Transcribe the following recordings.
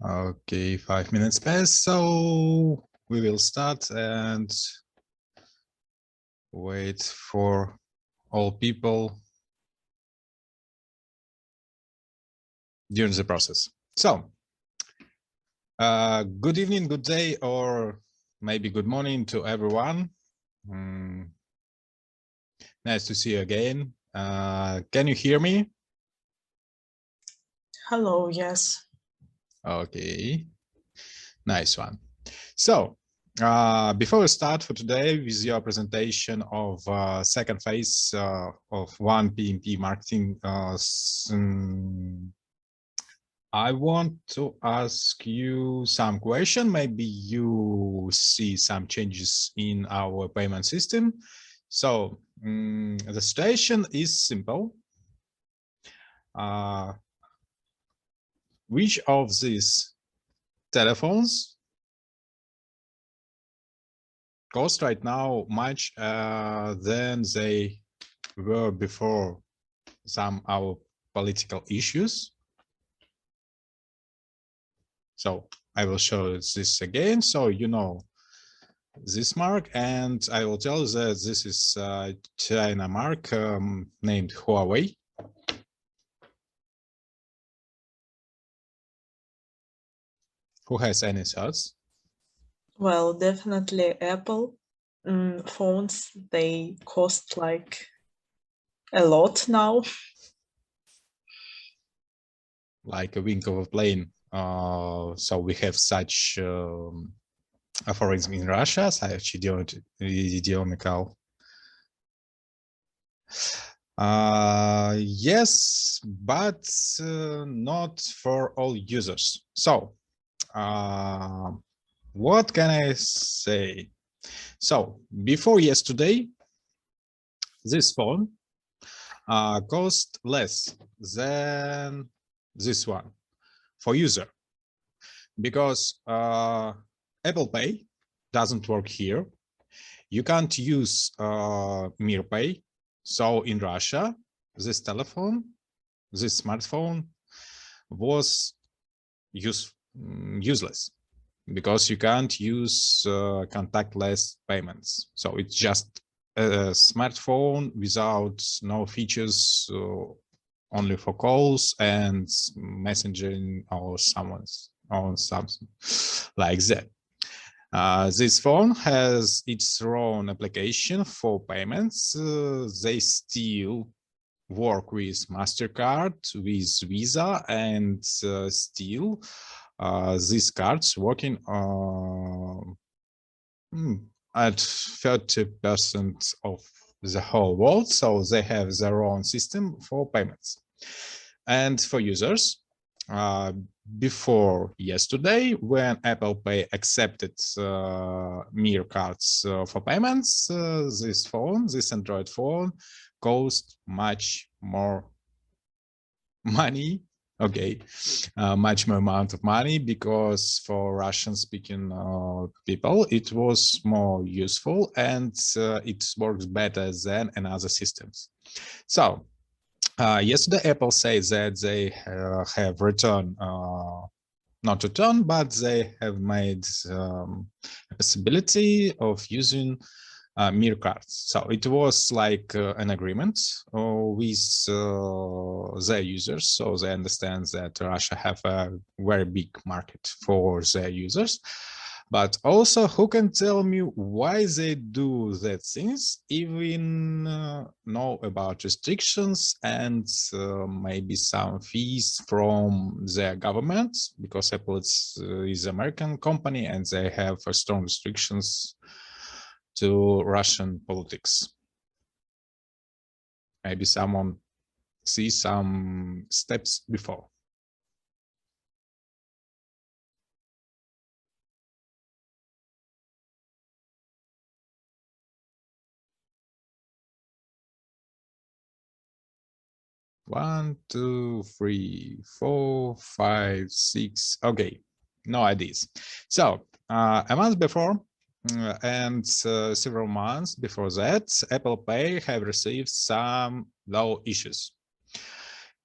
Okay, 5 minutes past, so we will start and wait for all people during the process. So, good evening, good day, or maybe good morning to everyone. Nice to see you again. Can you hear me? Hello, yes. Okay, nice one. So, before we start for today with your presentation of second phase of one PMP marketing, I want to ask you some question. Maybe you see some changes in our payment system. So the situation is simple. Which of these telephones cost right now much than they were before some our political issues? So I will show this again, so you know this mark, and I will tell you that this is China mark named Huawei. Who has any thoughts? Well, definitely Apple phones, they cost like a lot now. Like a wing of a plane. So we have such, for example, in Russia, such idiomical. Yes, but not for all users. So what can I say? So before yesterday, this phone cost less than this one for user, because Apple Pay doesn't work here. You can't use Mir Pay. So in Russia, this telephone, this smartphone was useless, because you can't use contactless payments. So it's just a smartphone without no features, only for calls and messaging or someone's on something like that. This phone has its own application for payments. They still work with MasterCard, with Visa, and still these cards working at 30% of the whole world. So they have their own system for payments. And for users, before yesterday, when Apple Pay accepted Mir cards for payments, this Android phone cost much more money. Okay, much more amount of money, because for Russian-speaking people, it was more useful and it works better than another systems. So yesterday, Apple says that they have returned, not returned, but they have made a possibility of using Mir cards. So it was like an agreement with their users, so they understand that Russia have a very big market for their users. But also, who can tell me why they do that things, even know about restrictions and maybe some fees from their government, because Apple is American company and they have strong restrictions to Russian politics. Maybe someone sees some steps before. One, two, three, four, five, six. Okay, no ideas. So a month before and several months before that, Apple Pay have received some law issues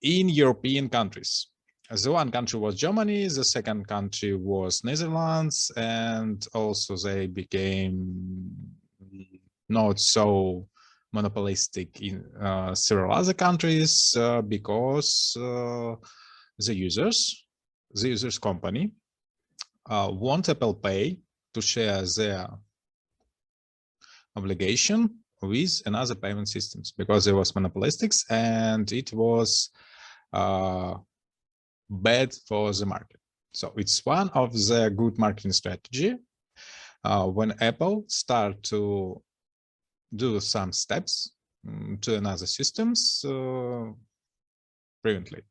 in European countries. The one country was Germany, the second country was Netherlands, and also they became not so monopolistic in several other countries because the users company want Apple Pay to share their obligation with another payment systems because it was monopolistic and it was bad for the market. So it's one of the good marketing strategy when Apple start to do some steps to another systems previously.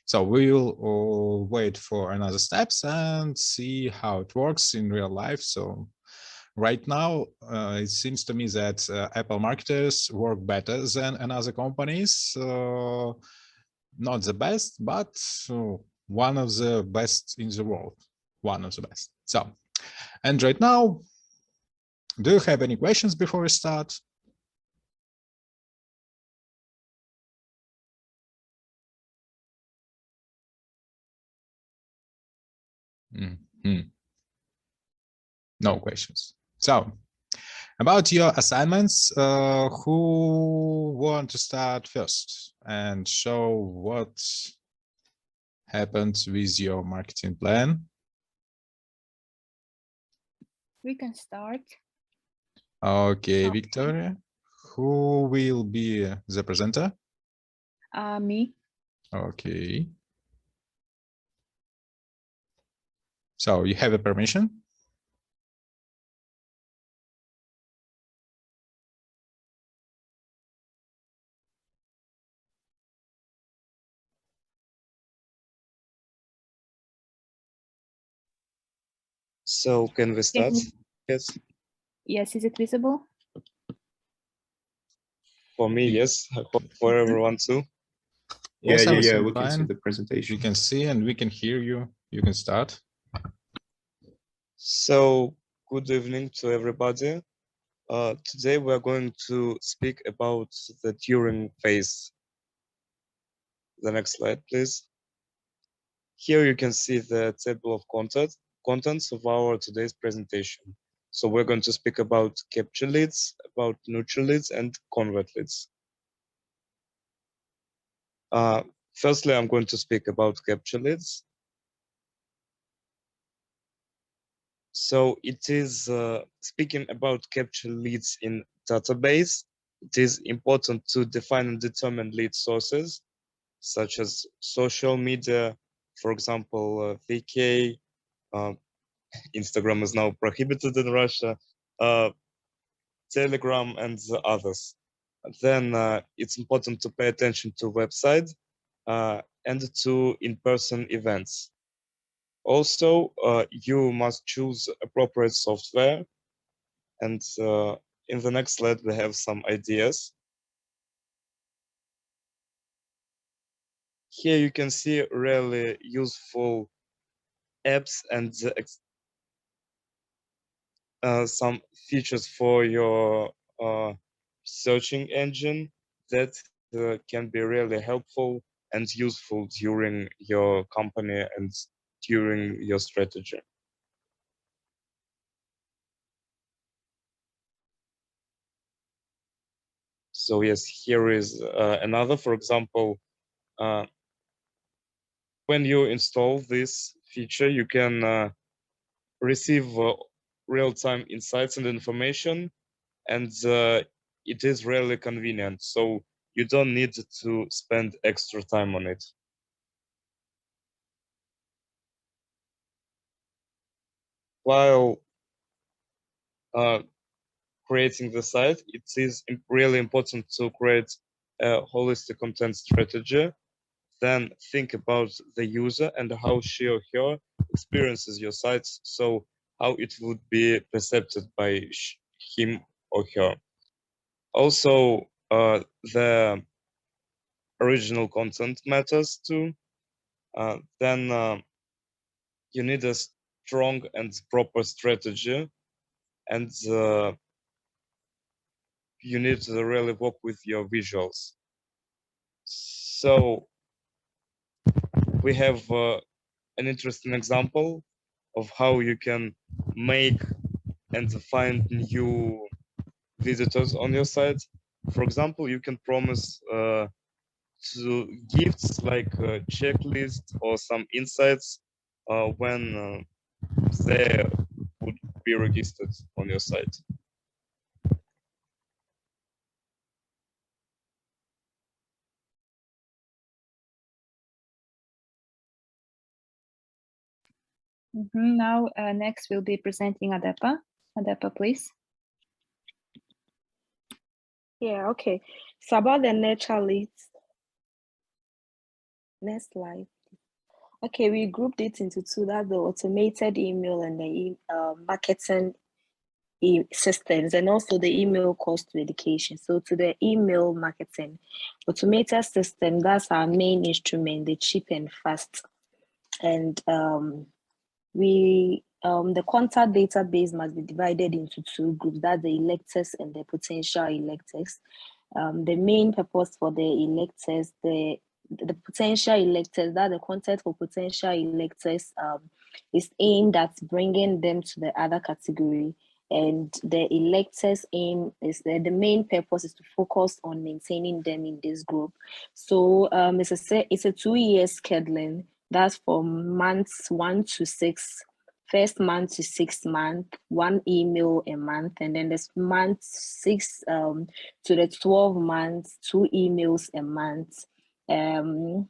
So we will wait for another steps and see how it works in real life. So right now, it seems to me that Apple marketers work better than another companies. Not the best, but one of the best in the world. One of the best. So, and right now, do you have any questions before we start? No questions. So, about your assignments, who want to start first and show what happened with your marketing plan? We can start. Okay, Victoria, who will be the presenter? Me. Okay. So you have a permission? So can we start? Yes. Yes, is it visible? For me, yes. I hope for everyone too. Yes, Yeah, everything we can see fine. the presentation. We can see and we can hear you. You can start. So good evening to everybody. Today we are going to speak about the during phase. The next slide, please. Here you can see the table of contents of our today's presentation. So we're going to speak about capture leads, about nurture leads, and convert leads. Firstly, I'm going to speak about capture leads. So it is speaking about capture leads in database. It is important to define and determine lead sources, such as social media, for example, VK, Instagram is now prohibited in Russia, Telegram, and the others. Then it's important to pay attention to website and to in-person events. Also, you must choose appropriate software. And in the next slide, we have some ideas. Here you can see really useful apps and some features for your searching engine that can be really helpful and useful during your company and during your strategy. So yes, here is another, for example, when you install this feature, you can receive real-time insights and information, and it is really convenient. So you don't need to spend extra time on it. While creating the site, it is really important to create a holistic content strategy. Then think about the user and how she or her experiences your sites, so how it would be perceived by him or her. Also, the original content matters too. Then you need a strong and proper strategy, and you need to really work with your visuals. So we have an interesting example of how you can make and find new visitors on your site. For example, you can promise to gifts like a checklist or some insights when they would be registered on your site. Now, next we'll be presenting Adepa. Adepa, please. Yeah, okay. So about the nurture leads. Next slide. Okay, we grouped it into two. That's the automated email and the marketing systems, and also the email cost to education. So to the email marketing, automated system, that's our main instrument, the cheap and fast. And the contact database must be divided into two groups, that's the electors and the potential electors. The main purpose for the electors, the potential electors, that the content for potential electors is aimed at bringing them to the other category, and the electors aim is the main purpose is to focus on maintaining them in this group. So it's a 2-year scheduling. That's from months 1 to 6. First month to 6 month, 1 email a month, and then this month 6 to the 12 months, 2 emails a month. And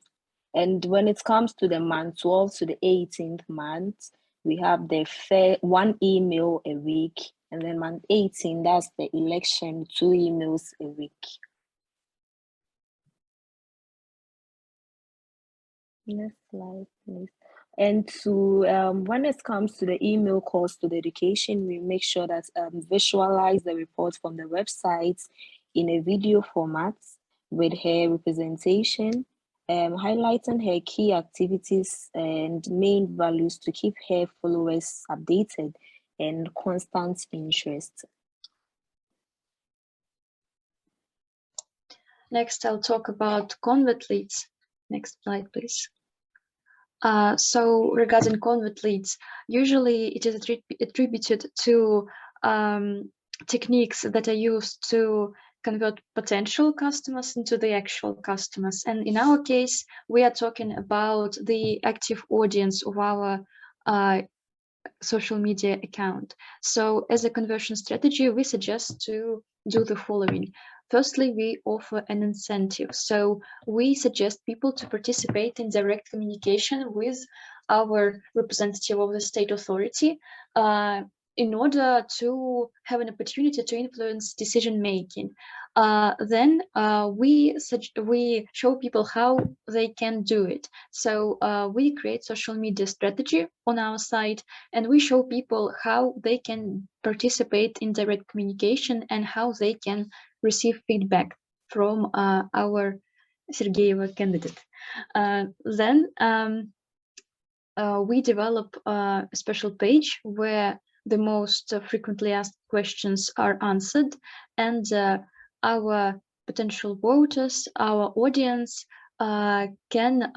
when it comes to the month 12 to the 18th month, we have the 1 email a week, and then month 18, that's the election, 2 emails a week. Next slide, please. And to when it comes to the email cost to the education, we make sure that visualize the report from the website in a video format with her representation, highlighting her key activities and main values to keep her followers updated and constant interest. Next, I'll talk about convert leads. Next slide, please. So regarding convert leads, usually it is attributed to techniques that are used to convert potential customers into the actual customers. And in our case, we are talking about the active audience of our social media account. So as a conversion strategy, we suggest to do the following. Firstly, we offer an incentive. So we suggest people to participate in direct communication with our representative of the state authority in order to have an opportunity to influence decision making. Then we show people how they can do it. So we create social media strategy on our site, and we show people how they can participate in direct communication and how they can receive feedback from our Sergeyeva candidate. Then we develop a special page where the most frequently asked questions are answered, and our potential voters, our audience can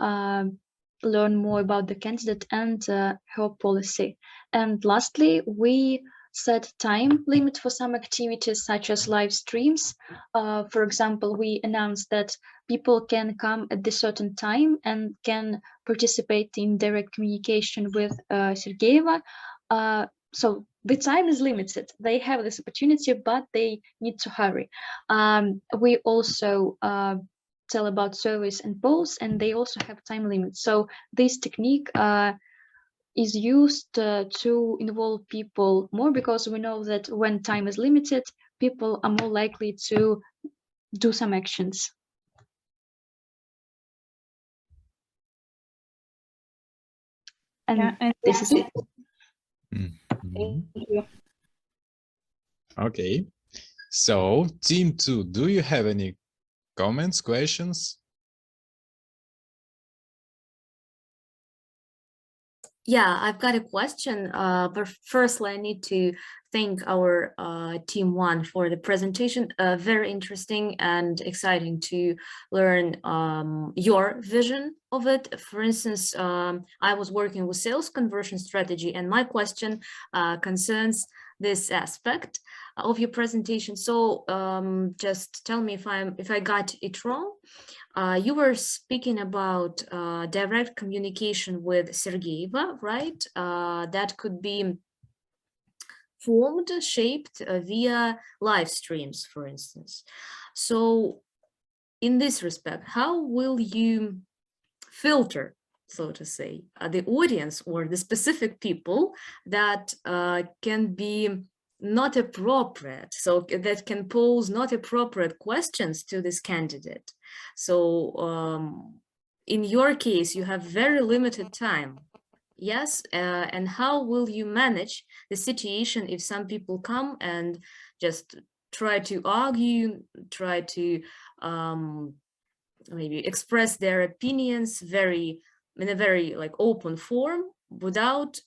learn more about the candidate and her policy. And lastly, we set time limit for some activities such as live streams. For example, we announced that people can come at a certain time and can participate in direct communication with Sergeyeva. So the time is limited. They have this opportunity, but they need to hurry. We also tell about surveys and polls, and they also have time limits. So this technique is used to involve people more, because we know that when time is limited, people are more likely to do some actions. And this is it. Mhm. Thank you. Okay. So, team 2, do you have any comments, questions? Yeah, I've got a question, but firstly, I need to thank our team one for the presentation. Very interesting and exciting to learn your vision of it. For instance, I was working with sales conversion strategy, and my question concerns this aspect of your presentation. So just tell me if I got it wrong. You were speaking about direct communication with Sergeyeva, right? That could be formed, shaped via live streams, for instance. So in this respect, how will you filter, so to say, the audience or the specific people that can be not appropriate, so that can pose not appropriate questions to this candidate? So in your case, you have very limited time. Yes, and how will you manage the situation if some people come and just try to argue, try to maybe express their opinions in a very like open form without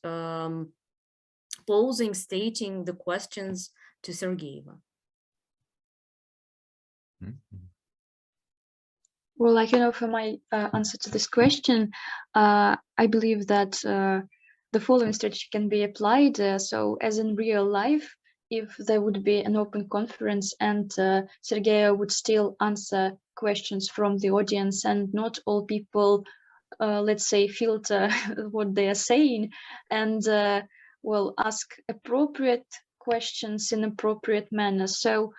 posing, stating the questions to Sergeyeva? Well, I can offer my answer to this question. I believe that the following strategy can be applied. So as in real life, if there would be an open conference and Sergey would still answer questions from the audience, and not all people, let's say, filter what they are saying, and will ask appropriate questions in appropriate manner. So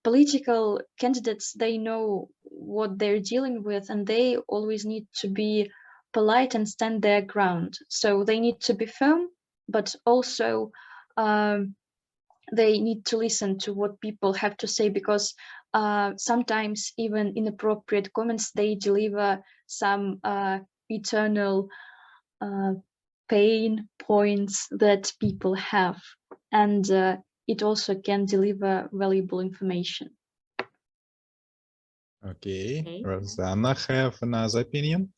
political candidates, they know what they're dealing with, and they always need to be polite and stand their ground. So they need to be firm, but also they need to listen to what people have to say, because sometimes even inappropriate comments, they deliver some eternal pain points that people have, and it also can deliver valuable information. Okay, Rosanna have another opinion?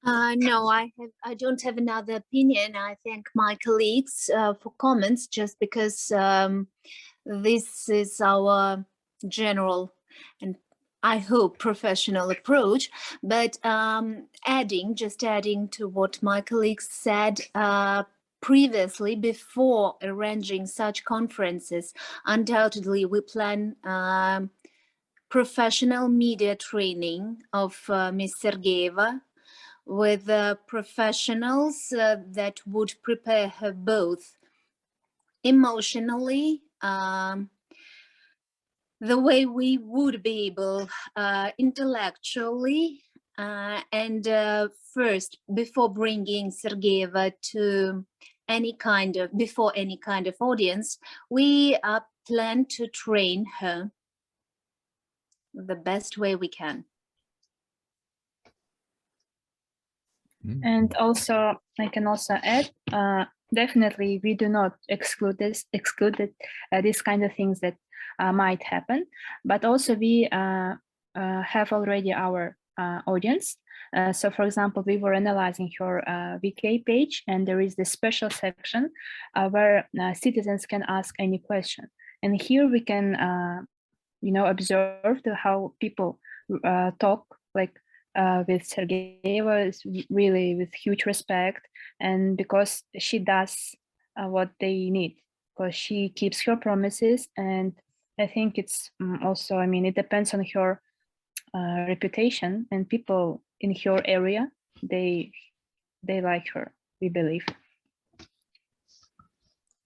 No, I don't have another opinion. I thank my colleagues for comments, just because this is our general and I hope professional approach. But adding to what my colleagues said previously, before arranging such conferences, undoubtedly we plan professional media training of Ms. Sergeyeva, with professionals that would prepare her both emotionally, the way we would be able intellectually, and first, before bringing Sergeyeva to any kind of audience, we plan to train her the best way we can. And also, I can also add, definitely we do not exclude this kind of things that might happen, but also we have already our audience. So for example, we were analyzing her VK page, and there is this special section where citizens can ask any question. And here we can, observe how people talk, like with Sergeyeva is really with huge respect, and because she does what they need, because she keeps her promises. And I think it's also, I mean, it depends on her reputation, and people in her area, they like her, we believe.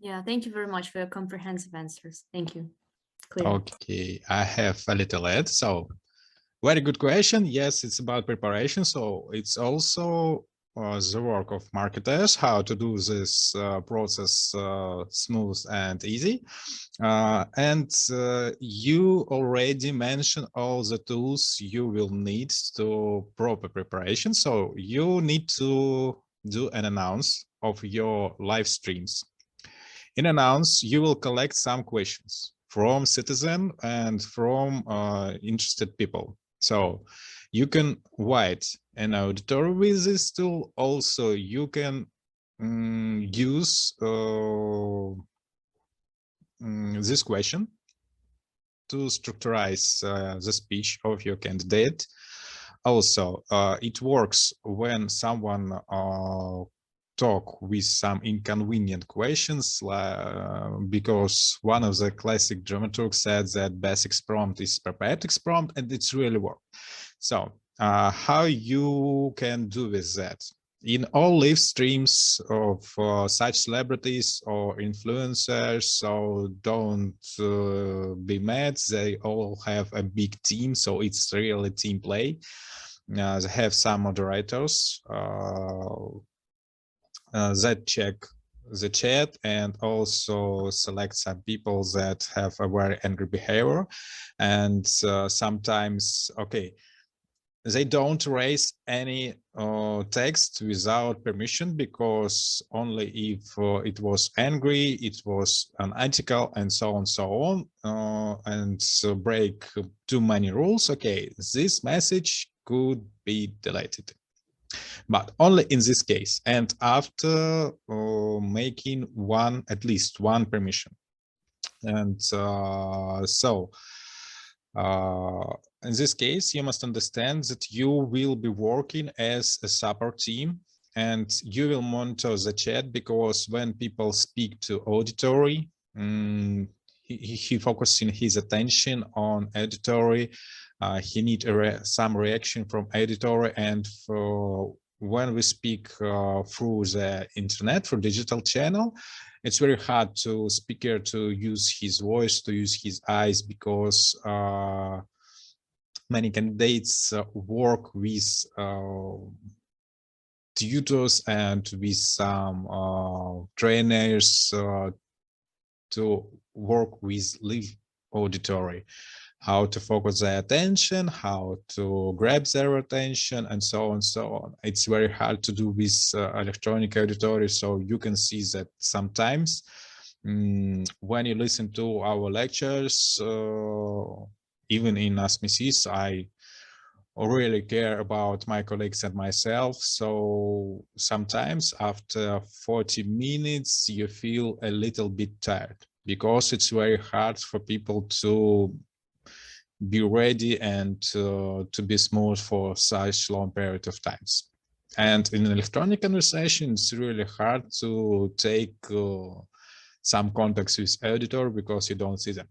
Yeah, thank you very much for your comprehensive answers. Thank you. Clear. Okay, I have a little add. So very good question. Yes, it's about preparation. So it's also the work of marketers, how to do this process smooth and easy. And you already mentioned all the tools you will need to proper preparation. So you need to do an announce of your live streams. In announce, you will collect some questions from citizen and from interested people. So you can write an auditor with this tool. Also, you can use this question to structurize the speech of your candidate. Also, it works when someone talk with some inconvenient questions, because one of the classic dramaturgs said that basic prompt is prepared prompt, and it's really work. So how you can do with that? In all live streams of such celebrities or influencers, so don't be mad, they all have a big team, so it's really team play. They have some moderators that check the chat and also select some people that have a very angry behavior. And sometimes, okay, they don't raise any text without permission, because only if it was angry, it was an article, and so on, and so break too many rules, okay, this message could be deleted. But only in this case, and after making at least one permission. And in this case, you must understand that you will be working as a support team, and you will monitor the chat, because when people speak to auditory, he focusing his attention on auditory. He need some reaction from auditory, and when we speak through the internet, through digital channel, it's very hard to speaker to use his voice, to use his eyes, because many candidates work with tutors and with some trainers to work with live auditory, how to focus their attention, how to grab their attention, and so on, so on. It's very hard to do with electronic auditory, so you can see that sometimes when you listen to our lectures, even in NUST MISIS, I really care about my colleagues and myself. So sometimes after 40 minutes, you feel a little bit tired, because it's very hard for people to be ready and to be smooth for such long period of times. And in electronic conversation, it's really hard to take some contacts with editor, because you don't see them.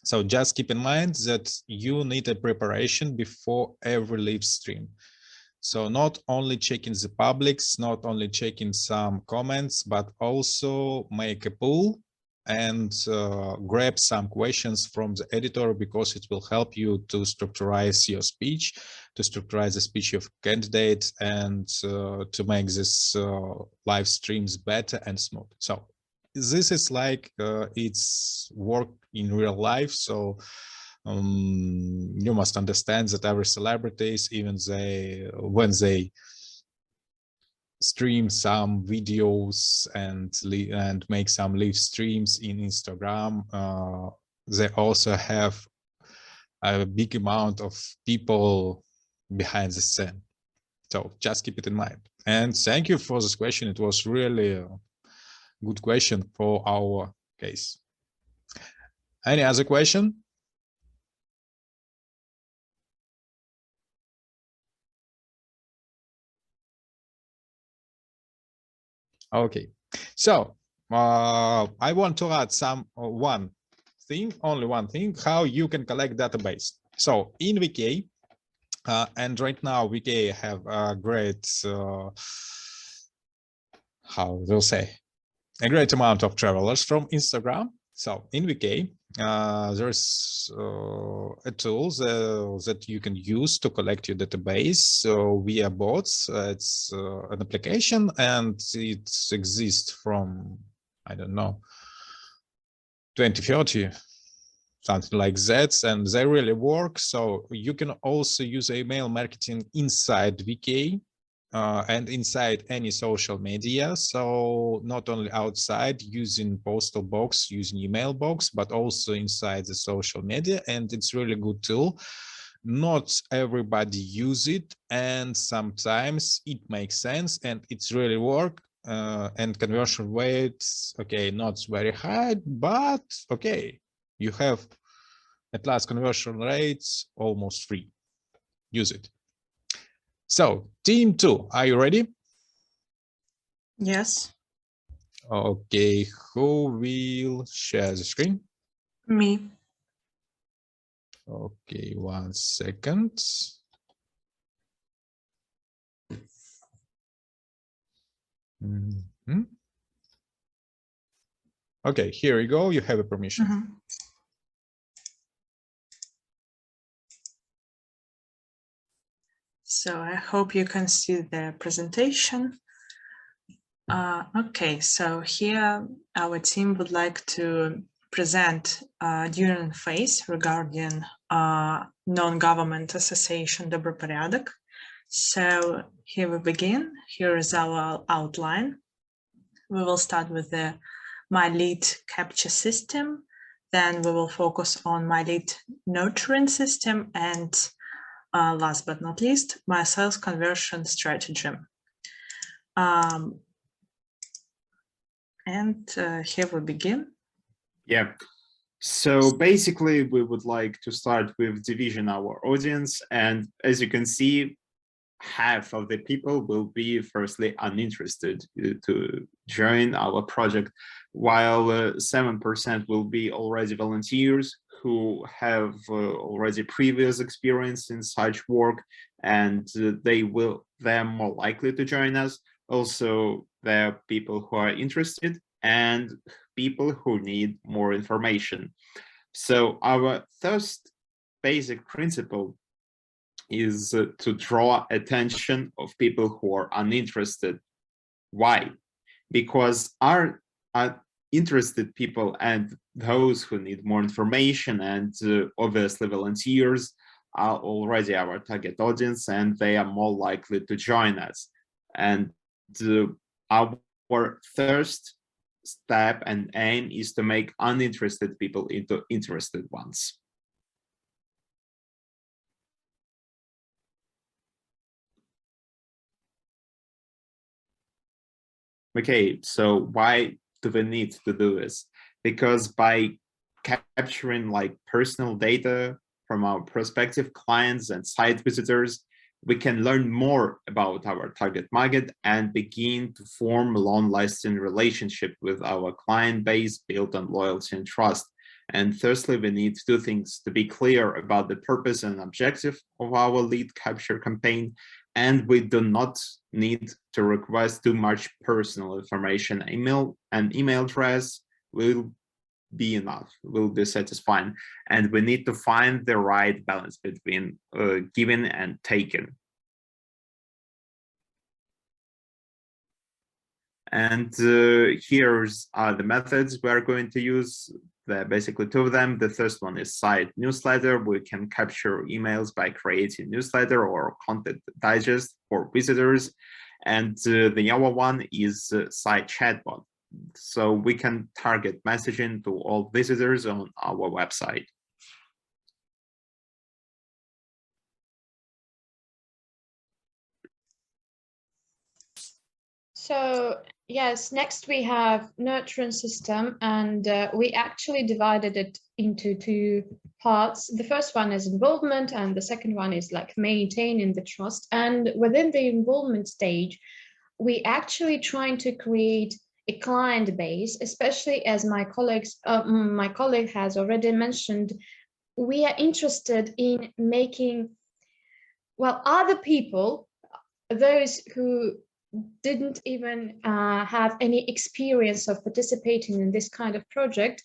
So just keep in mind that you need a preparation before every live stream. So not only checking the publics, not only checking some comments, but also make a poll and grab some questions from the editor, because it will help you to structurize your speech, to structurize the speech of candidates, and to make this live streams better and smooth. So this is like it's work in real life. So you must understand that every celebrities, even when they stream some videos and make some live streams in Instagram, they also have a big amount of people behind the scene. So just keep it in mind. And thank you for this question. It was really a good question for our case. Any other question? Okay, so I want to add only one thing, how you can collect database. So in VK, and right now VK have a great, how will say, a great amount of travelers from Instagram. So in VK, there's a tool that you can use to collect your database. So via bots, it's an application, and it exists from, I don't know, 2030, something like that, and they really work. So you can also use email marketing inside VK. And inside any social media, so not only outside using postal box, using email box, but also inside the social media, and it's really good tool. Not everybody use it, and sometimes it makes sense and it's really work. And conversion rates, okay, not very high, but okay, you have at last conversion rates almost free. Use it. So team 2, are you ready? Yes. Okay, who will share the screen? Me. Okay, 1 second. Okay, here we go. You have a permission. So I hope you can see the presentation. Okay, so here our team would like to present during phase regarding non-government association Добропорядок. So here we begin. Here is our outline. We will start with the My Lead capture system. Then we will focus on My Lead nurturing system, and last but not least, my sales conversion strategy. And here we begin. Yeah. So basically, we would like to start with division our audience. And as you can see, half of the people will be firstly uninterested to join our project, while 7% will be already volunteers who have already previous experience in such work, and they're more likely to join us. Also, there are people who are interested and people who need more information. So our first basic principle is to draw attention of people who are uninterested. Why? Because our interested people and those who need more information and obviously volunteers are already our target audience, and they are more likely to join us. And our first step and aim is to make uninterested people into interested ones. Okay, so why do we need to do this? Because by capturing like personal data from our prospective clients and site visitors, we can learn more about our target market and begin to form a long-lasting relationship with our client base built on loyalty and trust. And firstly, we need two things: to be clear about the purpose and objective of our lead capture campaign, and we do not need to request too much personal information. Email address will be enough, will be satisfying, and we need to find the right balance between giving and taking. And here's the methods we are going to use. There are basically two of them. The first one is site newsletter. We can capture emails by creating newsletter or content digest for visitors. And the other one is site chatbot. So we can target messaging to all visitors on our website. So yes, next we have nurturing system, and we actually divided it into two parts. The first one is involvement, and the second one is like maintaining the trust. And within the involvement stage, we actually trying to create a client base, especially as my colleague has already mentioned. We are interested in making, well, other people, those who didn't even have any experience of participating in this kind of project,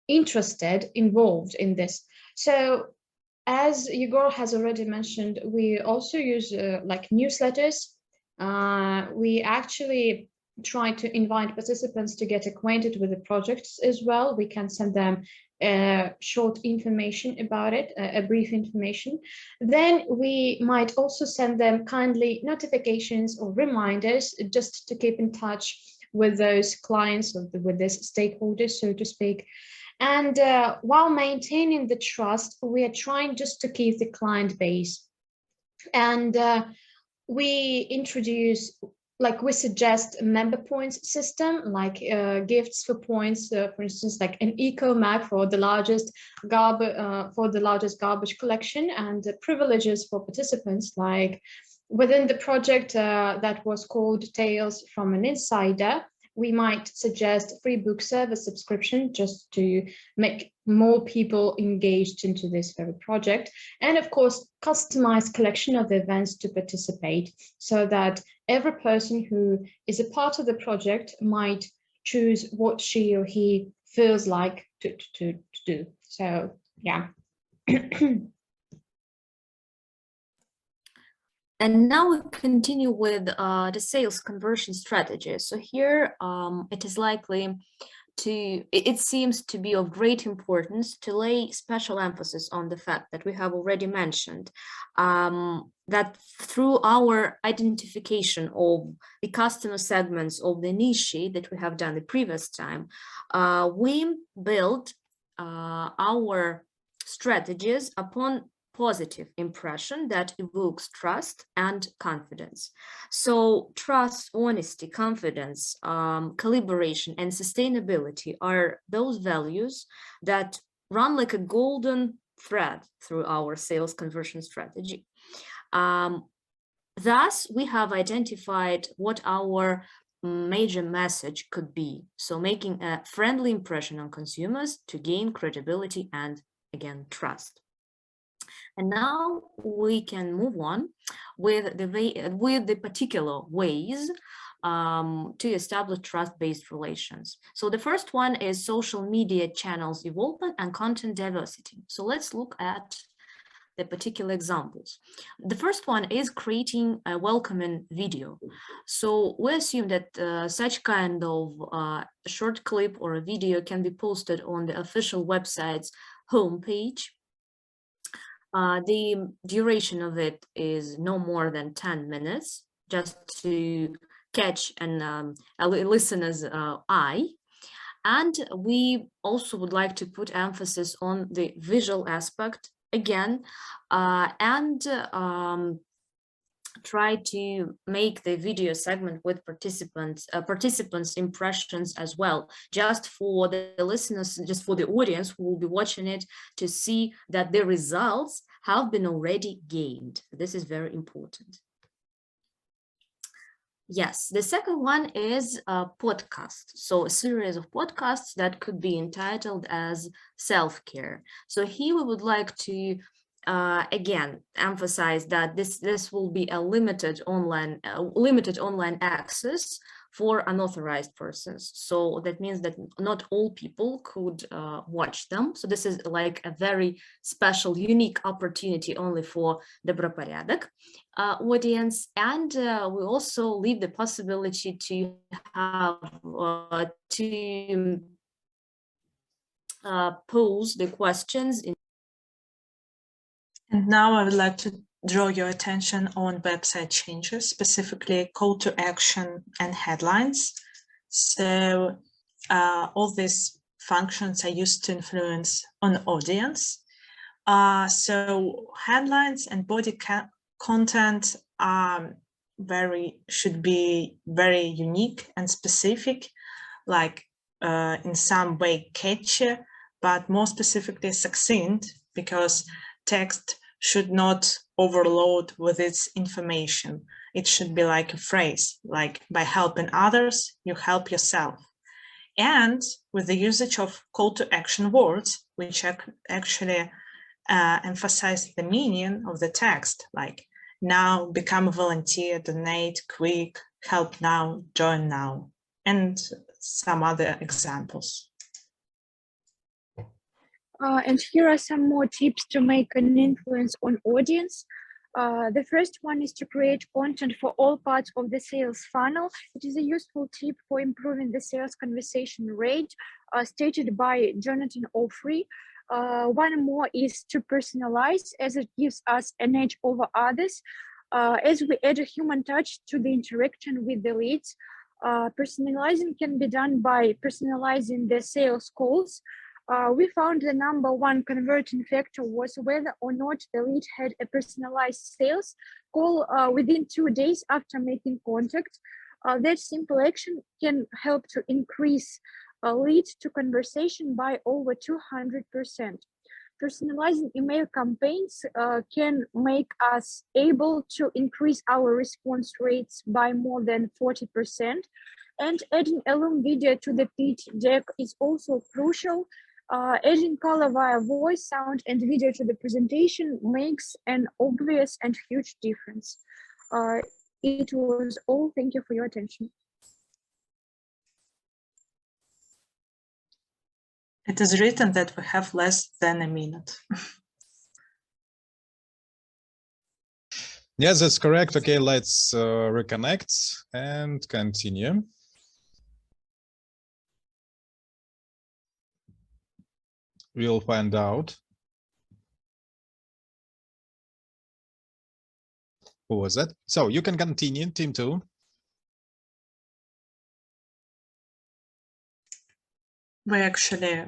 interested, involved in this. So as Igor has already mentioned, we also use like newsletters. We actually try to invite participants to get acquainted with the projects as well. We can send them short information about it, a brief information. Then we might also send them kindly notifications or reminders just to keep in touch with those clients or with these stakeholders, so to speak. And while maintaining the trust, we are trying just to keep the client base. And we introduce, like we suggest a member points system, like gifts for points, for instance, like an eco map for the largest garbage collection, and privileges for participants, like within the project that was called Tales from an Insider, we might suggest free book service subscription just to make more people engaged into this very project. And of course, customized collection of the events to participate, so that every person who is a part of the project might choose what she or he feels like to do. So, yeah. And now we continue with the sales conversion strategy. So here it is likely it seems to be of great importance to lay special emphasis on the fact that we have already mentioned, that through our identification of the customer segments of the niche that we have done the previous time, we build our strategies upon positive impression that evokes trust and confidence. So trust, honesty, confidence, collaboration, and sustainability are those values that run like a golden thread through our sales conversion strategy. Thus, we have identified what our major message could be. So making a friendly impression on consumers to gain credibility and, again, trust. And now we can move on with the particular ways to establish trust-based relations. So the first one is social media channels development and content diversity. So let's look at the particular examples. The first one is creating a welcoming video. So we assume that such kind of short clip or a video can be posted on the official website's homepage. The duration of it is no more than 10 minutes, just to catch a listener's eye. And we also would like to put emphasis on the visual aspect again, and try to make the video segment with participants impressions as well, just for the listeners, just for the audience who will be watching it, to see that the results have been already gained. This is very important. Yes, the second one is a podcast. So a series of podcasts that could be entitled as self-care. So here we would like to again emphasize that this will be a limited online access for unauthorized persons. So that means that not all people could watch them. So this is like a very special, unique opportunity only for the Dobroporядок audience. And we also leave the possibility to have pose the questions. And now I would like to draw your attention on website changes, specifically call to action and headlines. So all these functions are used to influence on audience. So headlines and body content should be very unique and specific, like in some way catchy, but more specifically succinct, because text should not overload with its information. It should be like a phrase, like by helping others, you help yourself. And with the usage of call to action words, which actually emphasize the meaning of the text, like now, become a volunteer, donate, quick, help now, join now, and some other examples. And here are some more tips to make an influence on audience. The first one is to create content for all parts of the sales funnel. It is a useful tip for improving the sales conversation rate, stated by Jonathan Offrey. One more is to personalize, as it gives us an edge over others. As we add a human touch to the interaction with the leads, personalizing can be done by personalizing the sales calls. We found the #1 converting factor was whether or not the lead had a personalized sales call within 2 days after making contact. That simple action can help to increase lead to conversation by over 200%. Personalizing email campaigns can make us able to increase our response rates by more than 40%. And adding a long video to the pitch deck is also crucial. Adding color via voice, sound, and video to the presentation makes an obvious and huge difference. It was all. Thank you for your attention. It is written that we have less than a minute. Yes, that's correct. Okay, let's reconnect and continue. We'll find out who was that. So you can continue, team 2. We actually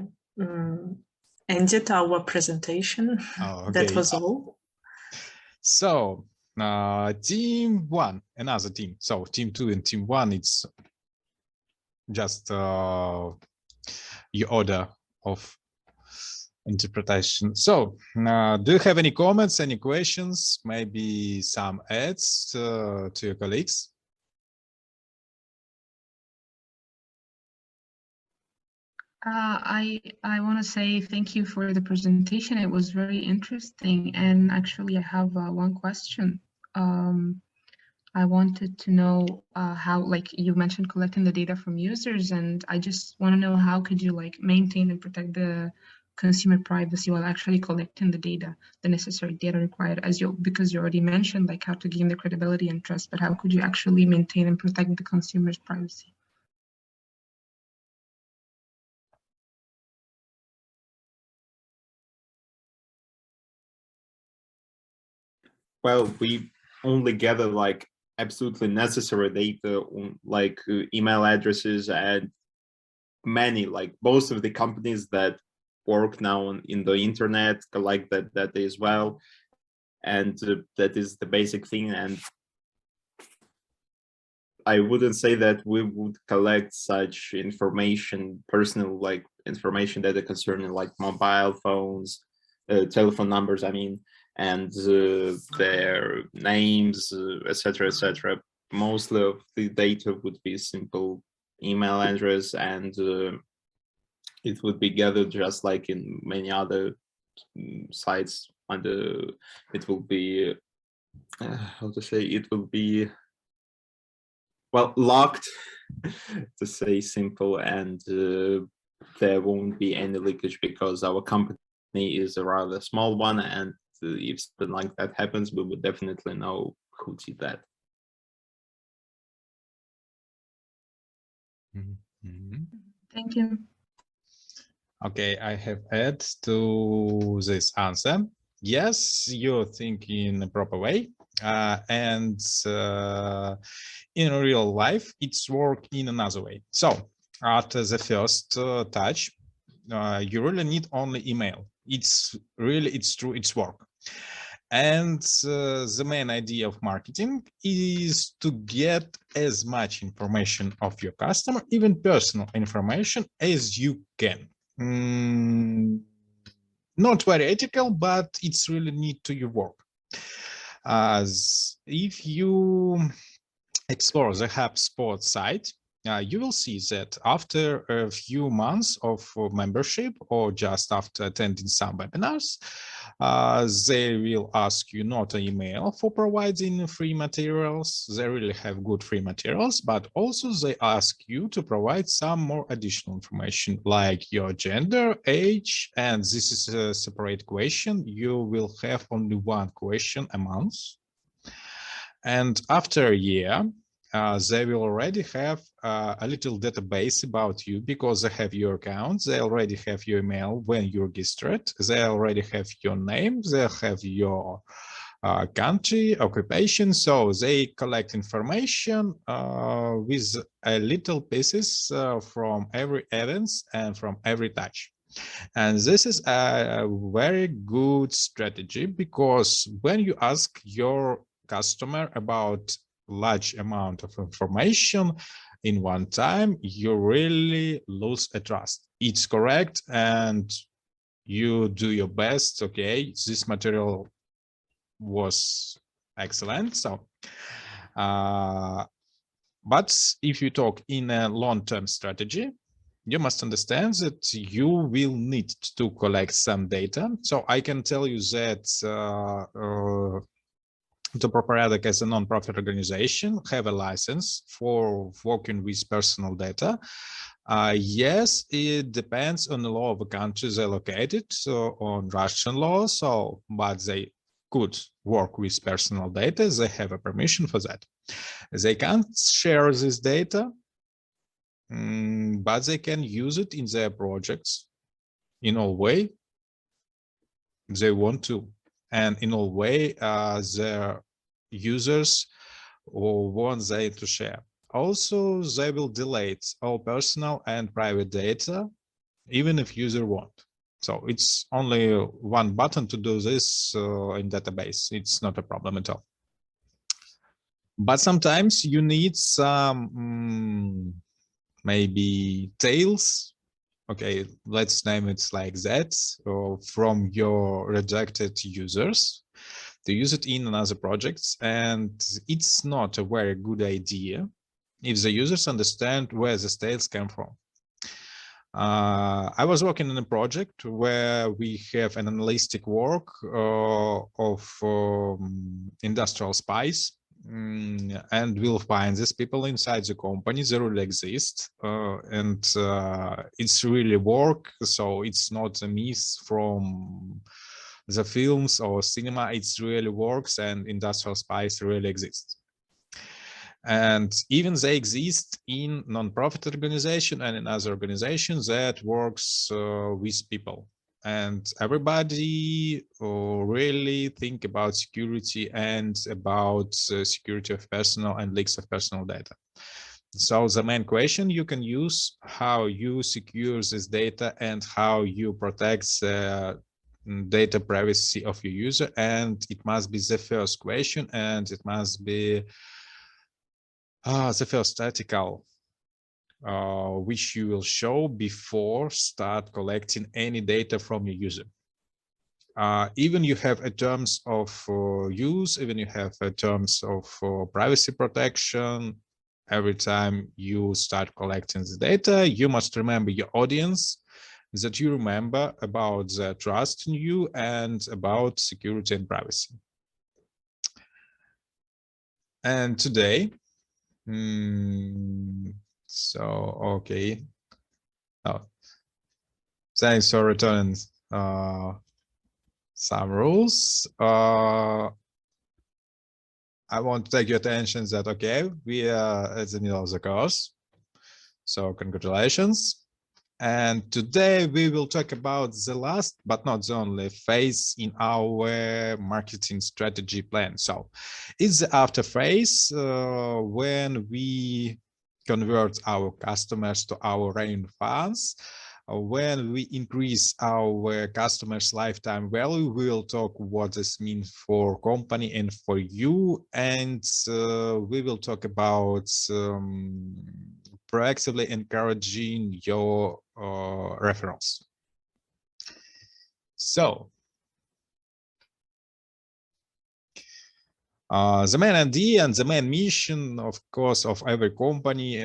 ended our presentation. Oh, okay. That was all. So team 1, another team. So team 2 and team 1, it's just your order of interpretation. So do you have any comments, any questions, maybe some adds to your colleagues? I want to say thank you for the presentation. It was very interesting, and actually I have one question. I wanted to know how, like you mentioned, collecting the data from users, and I just want to know how could you like maintain and protect the consumer privacy while actually collecting the data, the necessary data required, because you already mentioned like how to gain the credibility and trust, but how could you actually maintain and protect the consumer's privacy? Well, we only gather like absolutely necessary data on like email addresses, and many, like most of the companies that work now in the internet collect that data as well, and that is the basic thing. And I wouldn't say that we would collect such information, personal like information data concerning like mobile phones, telephone numbers, I mean, and their names, etc., etc. Mostly of the data would be simple email address, and it would be gathered just like in many other sites. And it will be how to say, it will be, well, locked, to say simple, and there won't be any leakage because our company is a rather small one, and if something like that happens, we would definitely know who did that. Thank you. Okay, I have added to this answer. Yes, you're thinking in a proper way, and in real life, it's work in another way. So after the first touch, you really need only email. It's true, it's work. And the main idea of marketing is to get as much information of your customer, even personal information, as you can. Not very ethical, but it's really need to your work. As if you explore the HubSpot site, you will see that after a few months of membership, or just after attending some webinars, they will ask you not an email for providing free materials. They really have good free materials, but also they ask you to provide some more additional information like your gender, age, and this is a separate question. You will have only one question a month. And after a year, they will already have a little database about you because they have your account, they already have your email when you registered, they already have your name, they have your country, occupation, so they collect information with a little pieces from every event and from every touch. And this is a very good strategy, because when you ask your customer about large amount of information in one time, you really lose a trust. It's correct, and you do your best. Okay, this material was excellent. So, but if you talk in a long-term strategy, you must understand that you will need to collect some data. So I can tell you that the Proprietary as a non-profit organization have a license for working with personal data. Yes, it depends on the law of the country they're located, so on Russian law. So, but they could work with personal data. They have a permission for that. They can't share this data, but they can use it in their projects in all way they want to, and in all way their users want they to share. Also, they will delete all personal and private data, even if user won't. So it's only one button to do this in database. It's not a problem at all. But sometimes you need some maybe tails. Okay, let's name it like that, from your rejected users to use it in another projects. And it's not a very good idea if the users understand where the tails come from. I was working on a project where we have an analytic work of industrial spice. And we'll find these people inside the company. They really exist, and it's really work. So it's not a myth from the films or cinema. It's really works, and industrial spice really exists. And even they exist in non-profit organization and in other organizations that works with people. And everybody really think about security and about security of personal and leaks of personal data. So the main question you can use, how you secure this data and how you protect the data privacy of your user. And it must be the first question, and it must be the first article which you will show before start collecting any data from your user. Even you have a terms of use, even you have a terms of privacy protection. Every time you start collecting the data, you must remember your audience, that you remember about the trust in you and about security and privacy. And today, so, okay. Oh, thanks for returning some rules. I want to take your attention that, okay, we are at the middle of the course. So congratulations. And today we will talk about the last, but not the only phase in our marketing strategy plan. So it's the after phase when we convert our customers to our raving fans. When we increase our customers' lifetime value, we will talk what this means for company and for you. And we will talk about proactively encouraging your referrals. So the main idea and the main mission, of course, of every company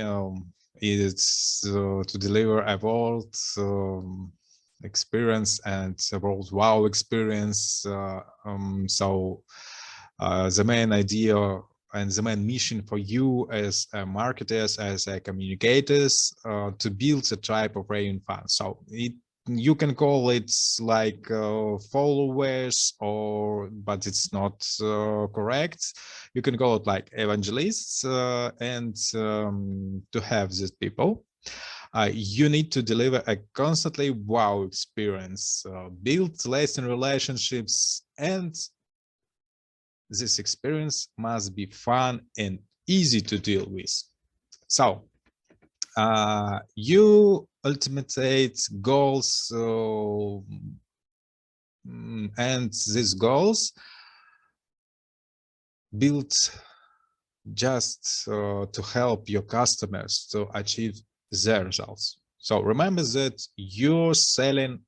is to deliver a world experience and a world wow experience. So the main idea and the main mission for you as marketers, as communicators, to build a type of raving fans. So you can call it like followers, but it's not correct. You can call it like evangelists, and to have these people, you need to deliver a constantly wow experience, build lasting relationships, and this experience must be fun and easy to deal with. So You ultimate goals, and these goals built just to help your customers to achieve their results. So remember that you're selling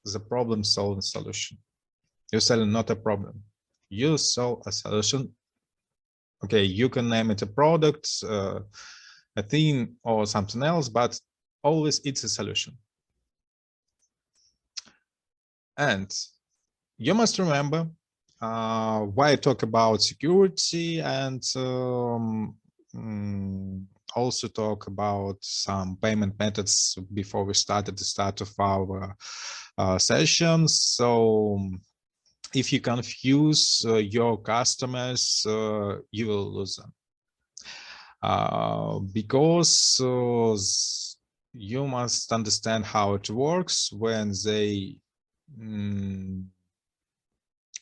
the problem-solving solution. You're selling not a problem. You sell a solution. Okay, you can name it a product, a thing, or something else, but always it's a solution. And you must remember why I talk about security, and also talk about some payment methods before we started the start of our sessions. So if you confuse your customers, you will lose them. Because you must understand how it works when they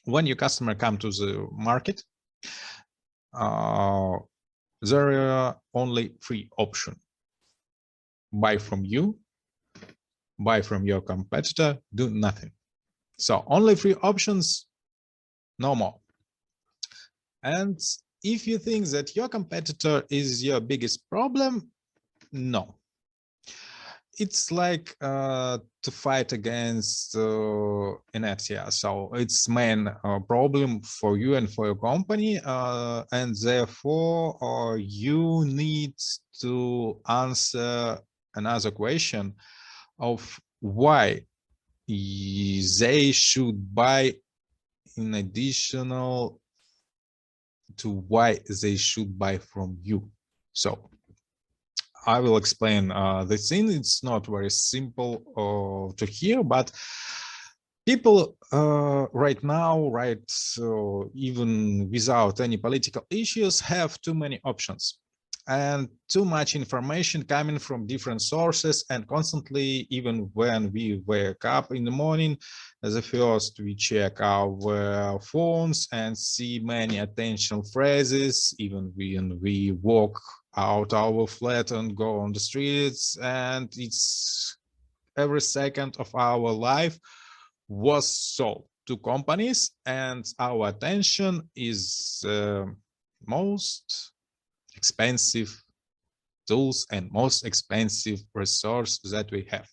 when your customer come to the market. There are only 3 options: buy from you, buy from your competitor, do nothing. So only 3 options, no more. And if you think that your competitor is your biggest problem, no. It's like to fight against inertia. So it's main problem for you and for your company, and therefore you need to answer another question of why they should buy in additional to why they should buy from you. So I will explain the thing. It's not very simple to hear, but people right now, even without any political issues, have too many options and too much information coming from different sources, and constantly, even when we wake up in the morning, as a first we check our phones and see many attention phrases, even when we walk out our flat and go on the streets, and it's every second of our life was sold to companies, and our attention is most expensive tools and most expensive resource that we have.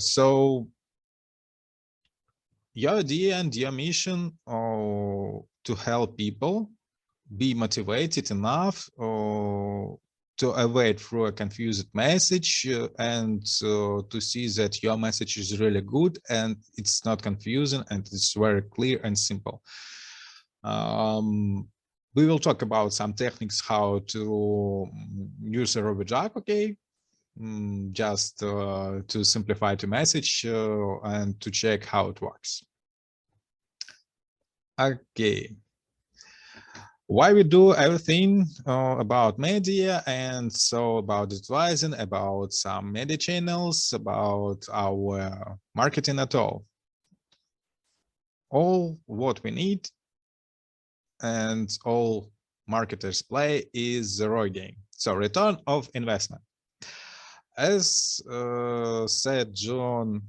So your idea and your mission to help people be motivated enough to avoid through a confused message and to see that your message is really good and it's not confusing and it's very clear and simple. We will talk about some techniques how to use a Raving, okay? Just to simplify the message and to check how it works. Okay. Why we do everything about media, and so about advising, about some media channels, about our marketing at all. All what we need and all marketers play is the ROI game, so return of investment. As said John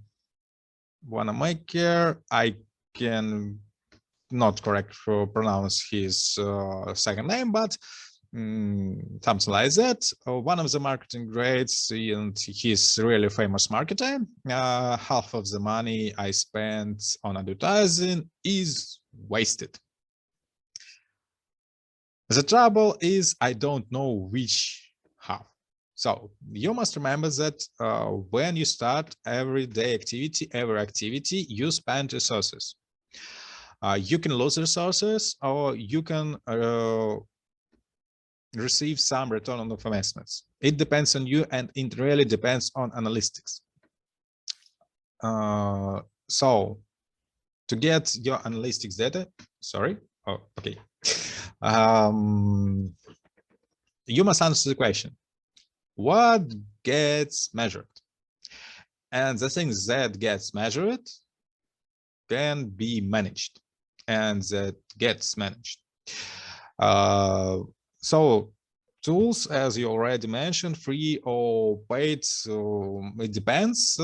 Wanamaker, I can not correct to pronounce his second name, but something like that. One of the marketing grades, and he's really famous marketer. Half of the money I spent on advertising is wasted. The trouble is I don't know which half. So you must remember that when you start everyday activity, every activity, you spend resources. You can lose resources, or you can receive some return on investments. It depends on you, and it really depends on analytics. So to get your analytics data, sorry, oh, okay. You must answer the question, what gets measured? And the things that gets measured can be managed, and that gets managed. So tools, as you already mentioned, free or paid, so it depends.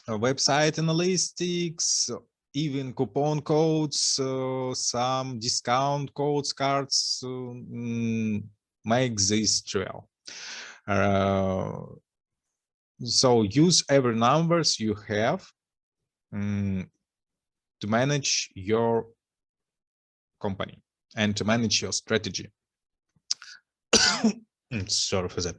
Website analytics, even coupon codes, some discount codes, cards make this trial. So use every numbers you have to manage your company and to manage your strategy. Sorry for that.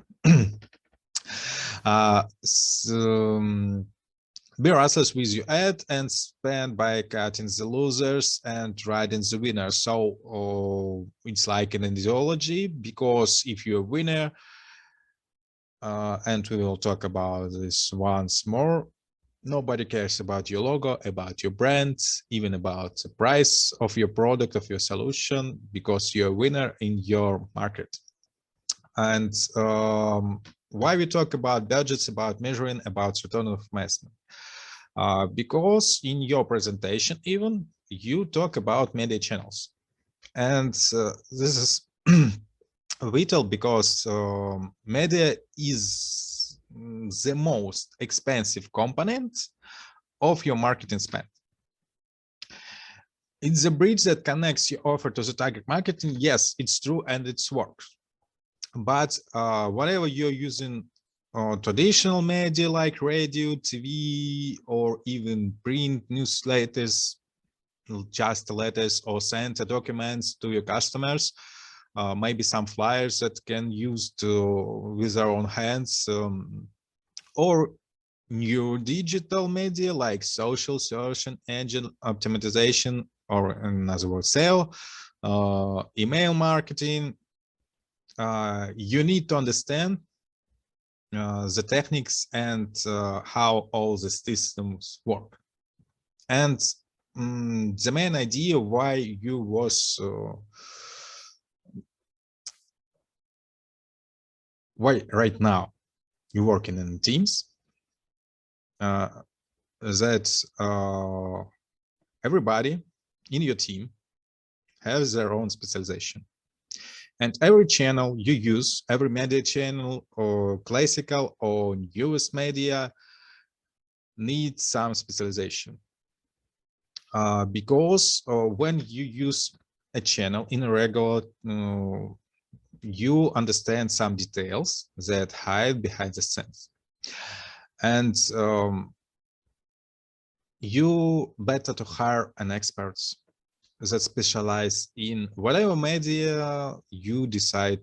Be ruthless with your ad and spend by cutting the losers and writing the winners. So it's like an ideology, because if you're a winner, and we will talk about this once more, nobody cares about your logo, about your brand, even about the price of your product, of your solution, because you're a winner in your market. And why we talk about budgets, about measuring, about return of investment? Because in your presentation, even you talk about media channels, and this is vital, because media is the most expensive component of your marketing spend. It's the bridge that connects your offer to the target marketing. Yes, it's true, and it's works. But whatever you're using, traditional media like radio, TV, or even print newsletters, just letters, or send documents to your customers, maybe some flyers that can use with their own hands, or new digital media like social search and engine optimization, or in other words, SEO, email marketing. You need to understand the techniques and how all the systems work. And the main idea why you was why right now you're working in teams, that everybody in your team has their own specialization. And every channel you use, every media channel, or classical or newest media, needs some specialization. Because when you use a channel in a regular, you understand some details that hide behind the scenes. And you better to hire an expert that specialize in whatever media you decide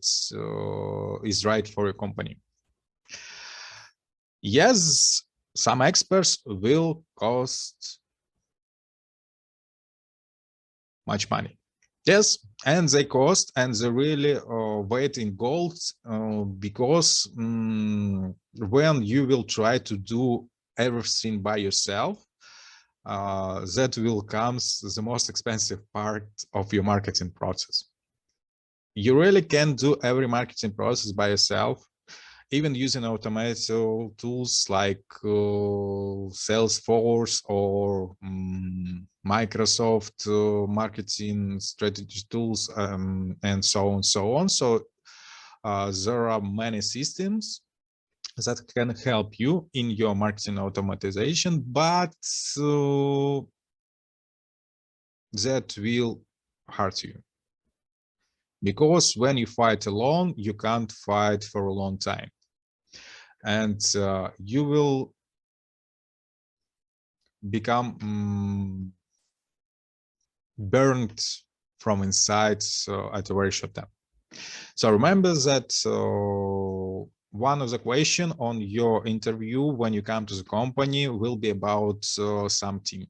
is right for your company. Yes, some experts will cost much money. Yes, and they cost, and they really weight in gold, because when you will try to do everything by yourself, that will come the most expensive part of your marketing process. You really can do every marketing process by yourself, even using automated tools like Salesforce or Microsoft marketing strategy tools, and so on, so on. So there are many systems that can help you in your marketing automatization, but that will hurt you. Because when you fight alone, you can't fight for a long time. And you will become burned from inside at a very short time. So remember that one of the questions on your interview when you come to the company will be about some team.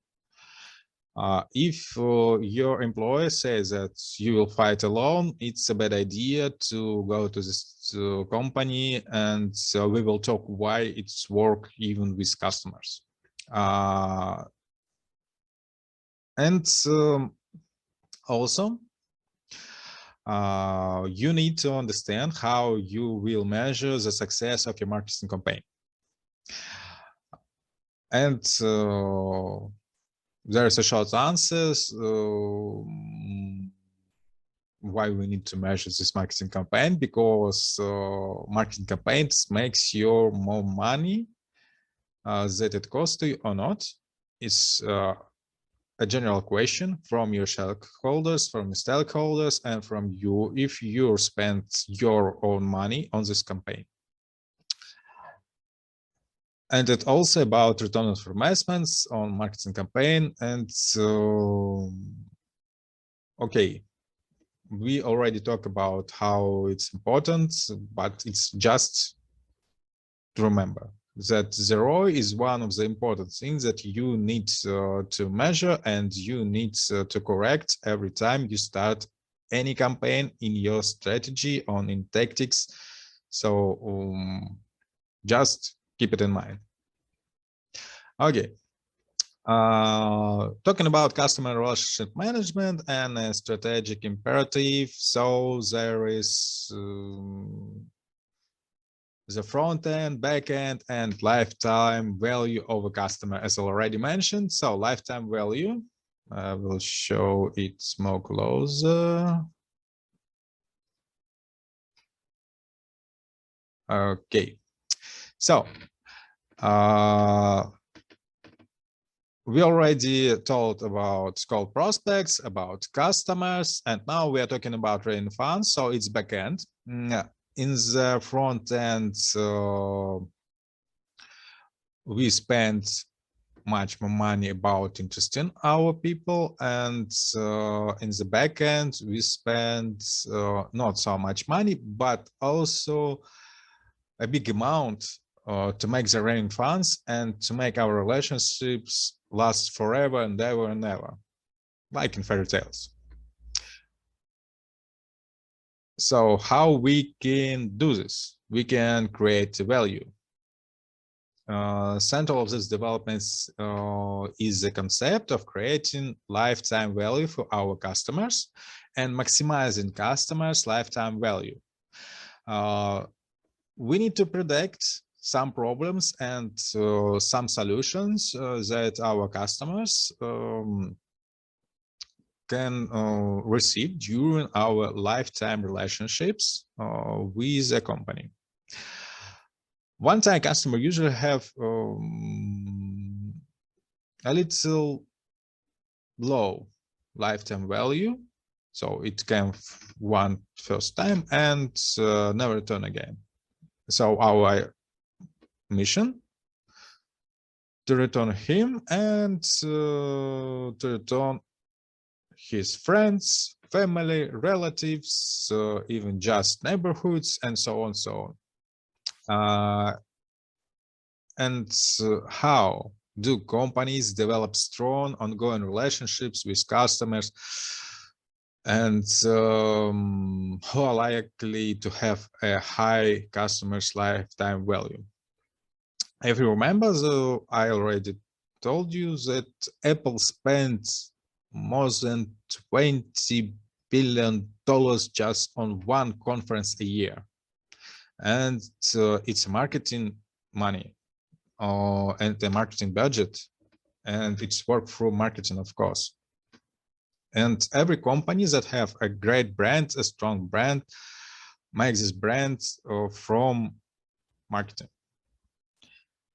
If your employer says that you will fight alone, it's a bad idea to go to this company, and we will talk why it's work even with customers. And also, you need to understand how you will measure the success of your marketing campaign. And there is a short answer. why we need to measure this marketing campaign, because marketing campaigns makes you more money that it costs you or not. It's a general question from your shareholders, from your stakeholders, and from you if you spend your own money on this campaign. And it's also about return on investments on marketing campaign. And so, okay, we already talked about how it's important, but it's just to remember that the ROI is one of the important things that you need to measure and you need to correct every time you start any campaign in your strategy or in tactics. So just keep it in mind. Okay. Talking about customer relationship management and a strategic imperative. So there is the front end, back end, and lifetime value of a customer, as already mentioned. So lifetime value, I will show it more closer. Okay, so we already talked about cold prospects, about customers, and now we are talking about raising funds. So it's backend. In the front end, we spend much more money about interesting our people, and in the back end, we spend not so much money, but also a big amount to make the raising funds and to make our relationships last forever and ever and ever, like in fairy tales. So how we can do this? We can create value. Central of this developments is the concept of creating lifetime value for our customers and maximizing customers' lifetime value. We need to predict some problems and some solutions that our customers can receive during our lifetime relationships with a company. One-time customer usually have a little low lifetime value, so it came one first time and never return again. So our mission to return him and to return his friends, family, relatives, even just neighborhoods, and so on, so on. And how do companies develop strong ongoing relationships with customers, and who are likely to have a high customer's lifetime value? If you remember, I already told you that Apple spends more than $20 billion just on one conference a year, and it's marketing money and the marketing budget, and it's work through marketing, of course. And every company that have a great brand, a strong brand, makes this brand from marketing.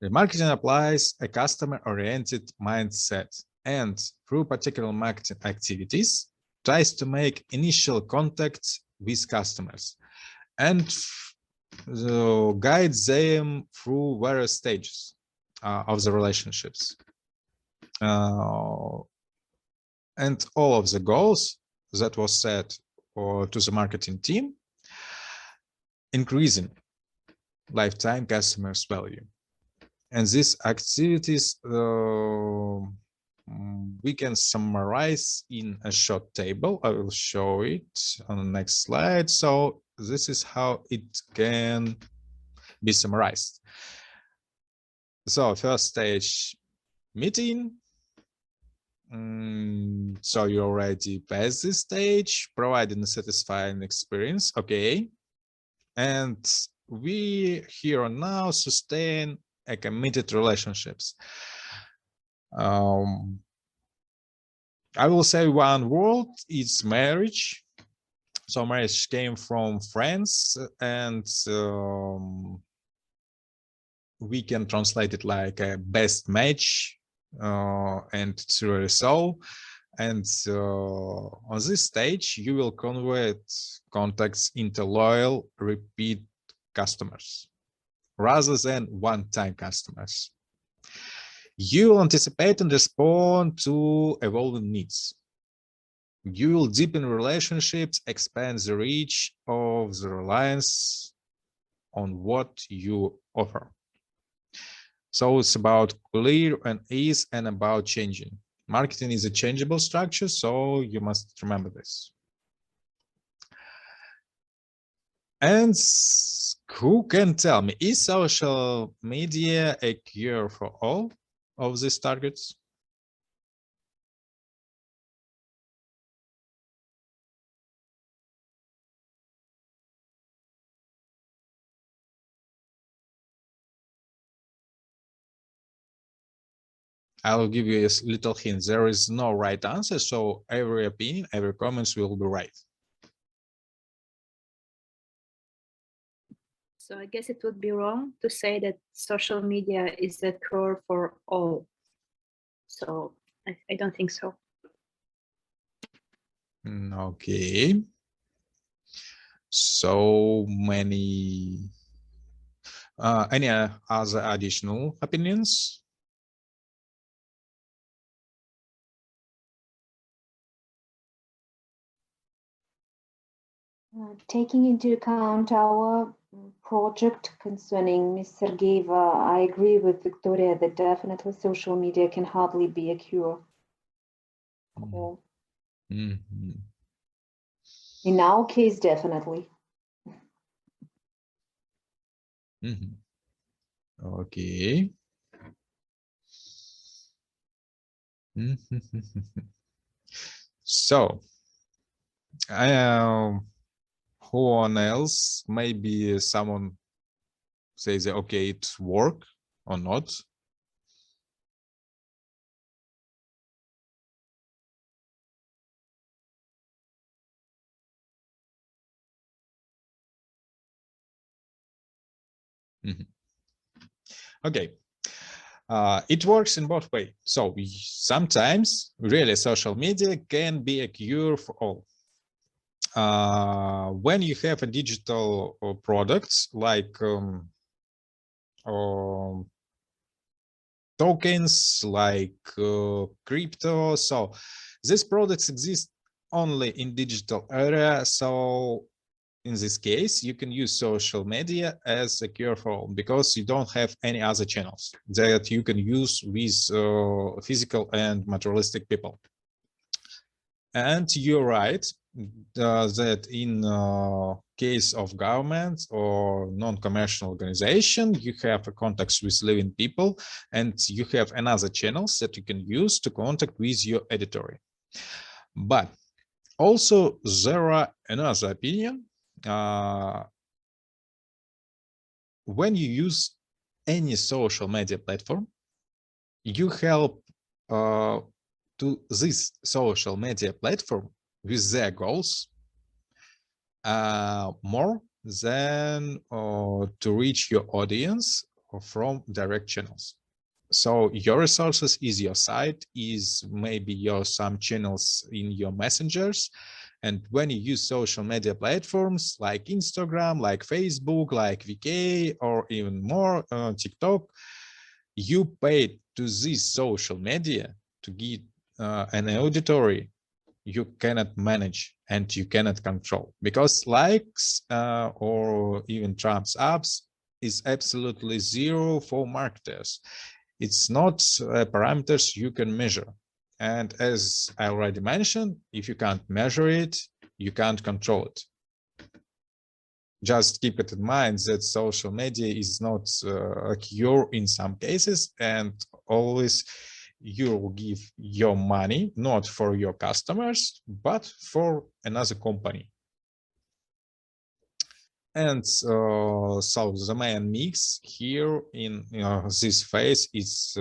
The marketing applies a customer-oriented mindset, and through particular marketing activities, tries to make initial contacts with customers and guides them through various stages of the relationships. And all of the goals that was set to the marketing team, increasing lifetime customers' value. And these activities we can summarize in a short table. I will show it on the next slide. So this is how it can be summarized. So first stage, meeting. So you already passed this stage, providing a satisfying experience. Okay. And we here and now sustain a committed relationships. I will say one word, it's marriage. So marriage came from friends, and we can translate it like a best match, and it's really so. And on this stage, you will convert contacts into loyal, repeat customers rather than one-time customers. You will anticipate and respond to evolving needs. You will deepen relationships, expand the reach of the reliance on what you offer. So it's about clear and ease and about changing. Marketing is a changeable structure, so you must remember this. And who can tell me, is social media a cure for all of these targets? I'll give you a little hint. There is no right answer, so every opinion, every comment will be right. So I guess it would be wrong to say that social media is a cure for all. So I don't think so. Okay. So many. Any other additional opinions? Taking into account our project concerning Ms. Sergeyeva, I agree with Victoria that definitely social media can hardly be a cure. Mm-hmm. In our case, definitely. Mm-hmm. Okay. So, who on else? Maybe someone says, okay, it's work or not. Mm-hmm. Okay. It works in both ways. So sometimes really social media can be a cure for all. When you have a digital products like tokens, like crypto, so these products exist only in digital area. So in this case, you can use social media as a cure for all because you don't have any other channels that you can use with physical and materialistic people. And you're right that in case of government or non-commercial organization, you have a contacts with living people, and you have another channels that you can use to contact with your editor. But also there are another opinion. When you use any social media platform, you help to this social media platform with their goals more than to reach your audience from direct channels. So your resources is your site, is maybe your some channels in your messengers. And when you use social media platforms like Instagram, like Facebook, like VK, or even more TikTok, you pay to this social media to get an auditory you cannot manage and you cannot control, because likes or even thumbs ups is absolutely zero for marketers. It's not parameters you can measure. And as I already mentioned, if you can't measure it, you can't control it. Just keep it in mind that social media is not a cure in some cases, and always you will give your money not for your customers, but for another company. And so the main mix here in this phase is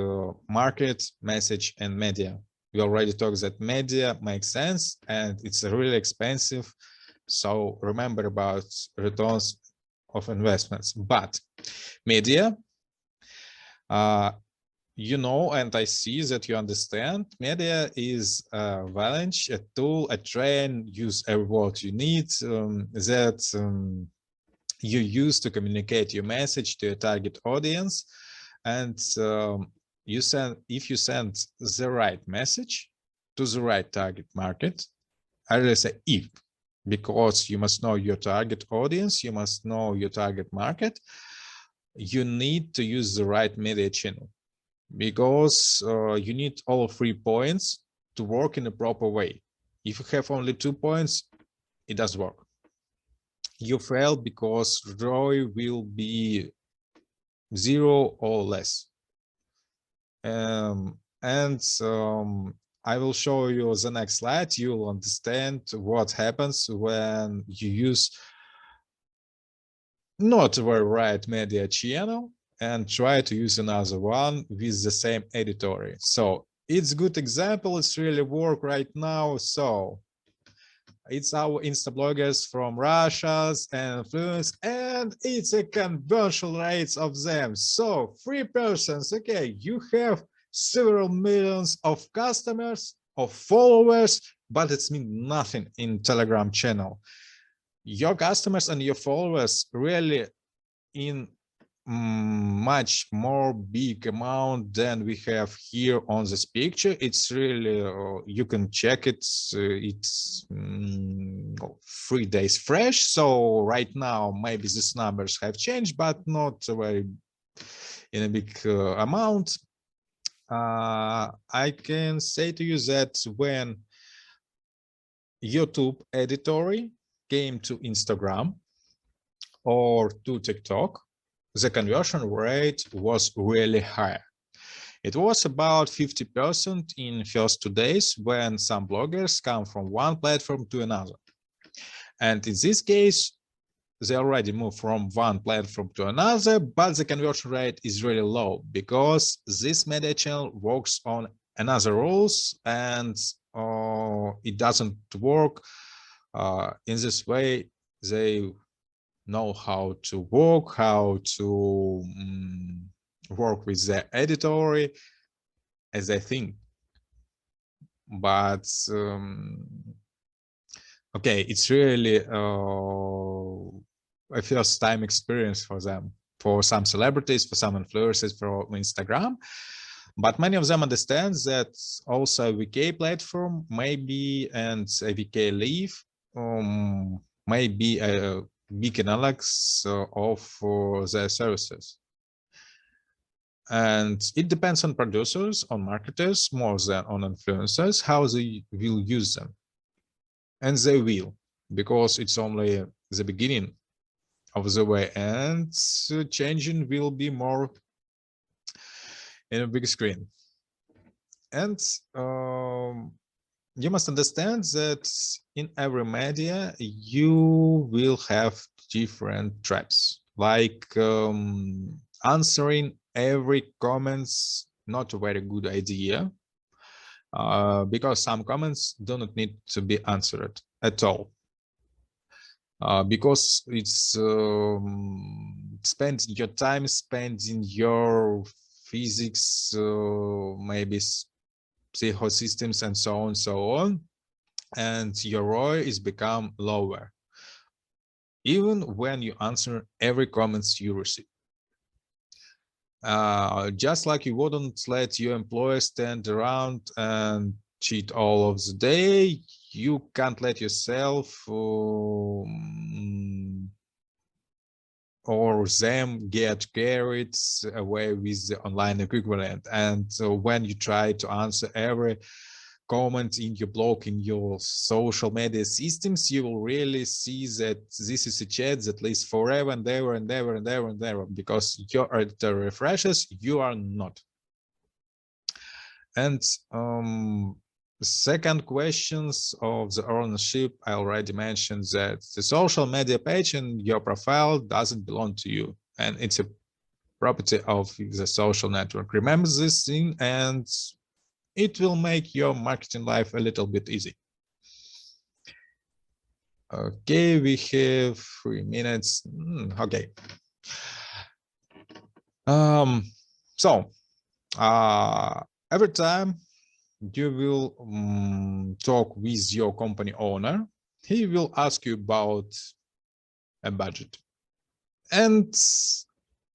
market, message, and media. We already talked that media makes sense and it's really expensive. So remember about returns of investments. But media, you know, and I see that you understand, media is a challenge, a tool, a train, use every word you need that you use to communicate your message to your target audience. And if you send the right message to the right target market, I really say if, because you must know your target audience, you must know your target market, you need to use the right media channel, because you need all 3 points to work in a proper way. If you have only 2 points, it doesn't work. You fail because ROI will be 0 or less. I will show you the next slide. You'll understand what happens when you use not the right media channel and try to use another one with the same editorial. So it's a good example. It's really work right now. So it's our Insta bloggers from Russia and influence, and it's a conversion rates of them. So 3 persons, okay, you have several millions of customers, of followers, but it's mean nothing in Telegram channel. Your customers and your followers really in much more big amount than we have here on this picture. It's really you can check it. It's 3 days fresh. So right now maybe these numbers have changed, but not very in a big amount. I can say to you that when YouTube editorial came to Instagram or to TikTok, the conversion rate was really high. It was about 50% in first 2 days when some bloggers come from one platform to another. And in this case, they already moved from one platform to another, but the conversion rate is really low because this media channel works on another rules, and it doesn't work in this way. They know how to work, how to work with the editorial as I think. But okay, it's really a first time experience for them, for some celebrities, for some influencers, for Instagram. But many of them understand that also VK platform maybe and VK Leaf may be a big analogs of their services. And it depends on producers, on marketers, more than on influencers, how they will use them. And they will, because it's only the beginning of the way, and changing will be more in a big screen. And you must understand that in every media, you will have different traps, like answering every comments, not a very good idea, because some comments do not need to be answered at all. Because it's spending your time, spending your physics, maybe psychosystems and so on, and your ROI is become lower, even when you answer every comments you receive. Just like you wouldn't let your employer stand around and cheat all of the day, you can't let yourself or them get carried away with the online equivalent. And so when you try to answer every comment in your blog, in your social media systems, you will really see that this is a chat that lasts forever and ever and ever and ever and ever, because your editor refreshes, you are not. And second questions of the ownership, I already mentioned that the social media page and your profile doesn't belong to you, and it's a property of the social network. Remember this thing, and it will make your marketing life a little bit easy. Okay, we have 3 minutes. Okay. So every time you will talk with your company owner, he will ask you about a budget. And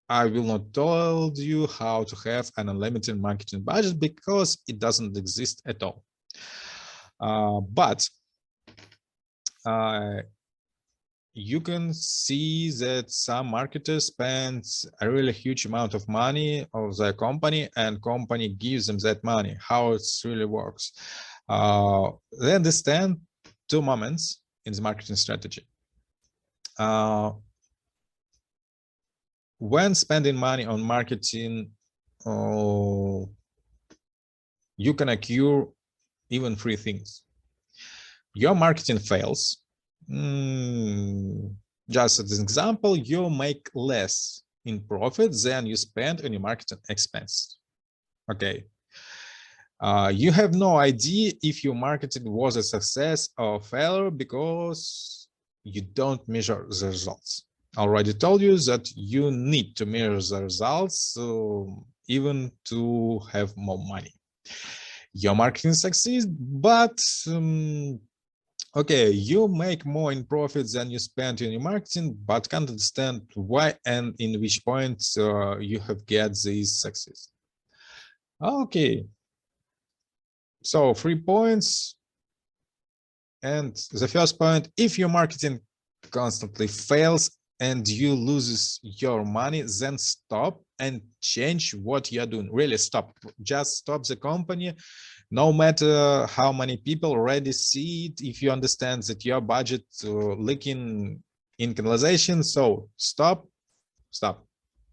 I will not tell you how to have an unlimited marketing budget because it doesn't exist at all. But you can see that some marketers spend a really huge amount of money of their company, and company gives them that money. How it really works. They understand 2 moments in the marketing strategy. When spending money on marketing, you can occur even 3 things. Your marketing fails. Just as an example, you make less in profit than you spend on your marketing expense. Okay. You have no idea if your marketing was a success or failure because you don't measure the results. I already told you that you need to measure the results even to have more money. Your marketing succeeds, but okay, you make more in profit than you spend in your marketing, but can't understand why and in which point you have get this success. Okay, so 3 points. And the first point, if your marketing constantly fails and you lose your money, then stop and change what you're doing. Really stop. Just stop the company. No matter how many people already see it, if you understand that your budget leaking in canalization, so stop.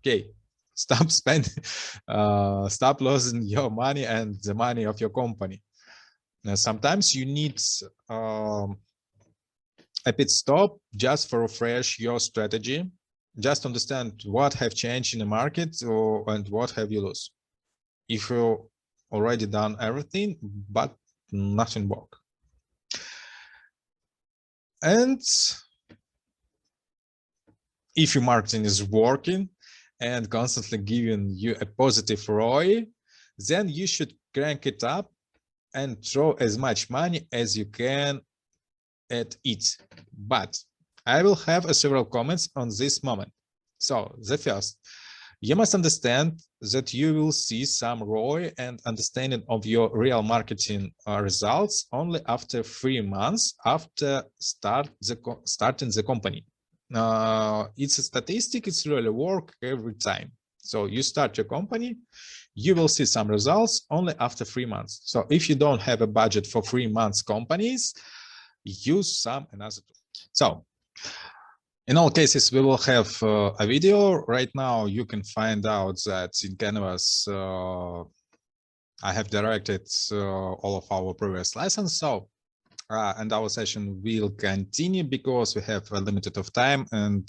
Okay, stop spending, stop losing your money and the money of your company. Now, sometimes you need a pit stop just for refresh your strategy, just understand what have changed in the market and what have you lost. If you already done everything, but nothing work. And if your marketing is working and constantly giving you a positive ROI, then you should crank it up and throw as much money as you can at it. But I will have several comments on this moment. So the first, you must understand that you will see some ROI and understanding of your real marketing results only after 3 months after starting the company. It's a statistic, it's really work every time. So you start your company, you will see some results only after 3 months. So if you don't have a budget for 3 months companies, use some another tool. So in all cases, we will have a video. Right now, you can find out that in Canvas, I have directed all of our previous lessons. So, and our session will continue because we have a limited of time, and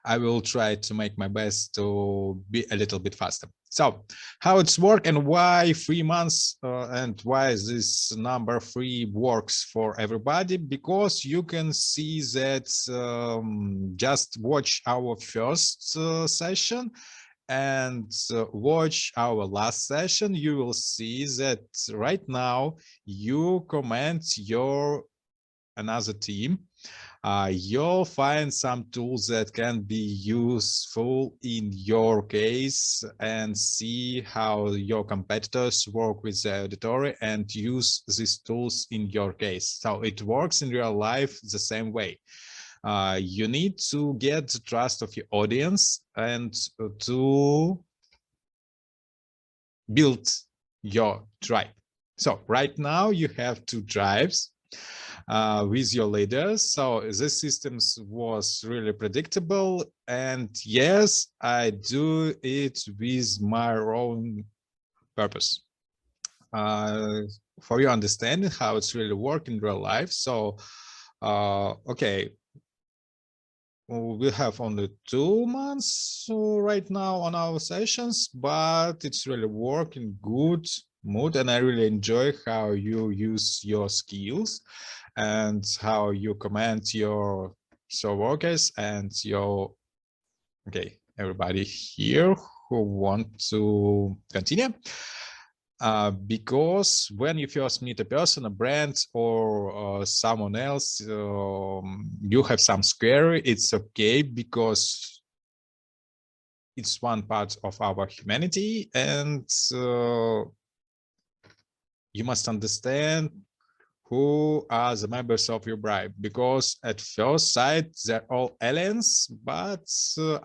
I will try to make my best to be a little bit faster. So how it's work and why 3 months and why this number 3 works for everybody, because you can see that just watch our first session and watch our last session. You will see that right now you comment your another team. You'll find some tools that can be useful in your case and see how your competitors work with the auditory and use these tools in your case. So it works in real life the same way. You need to get the trust of your audience and to build your tribe. So right now you have 2 tribes. With your leaders. So this systems was really predictable. And yes, I do it with my own purpose. For your understanding how it's really work in real life. So, okay, we have only 2 months right now on our sessions, but it's really working good mood, and I really enjoy how you use your skills and how you comment your workers and your everybody here who want to continue. Because when you first meet a person, a brand, or someone else, you have some scary, it's okay, because it's one part of our humanity, and you must understand who are the members of your tribe, because at first sight they're all aliens, but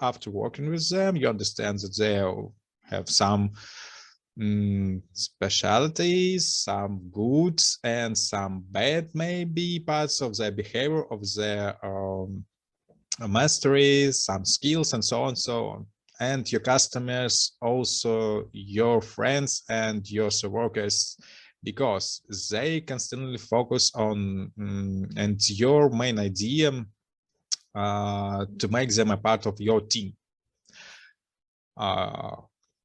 after working with them, you understand that they have some specialities, some good and some bad, maybe parts of their behavior, of their mastery, some skills, and so on, so on. And your customers, also your friends and your workers, because they constantly focus on and your main idea to make them a part of your team.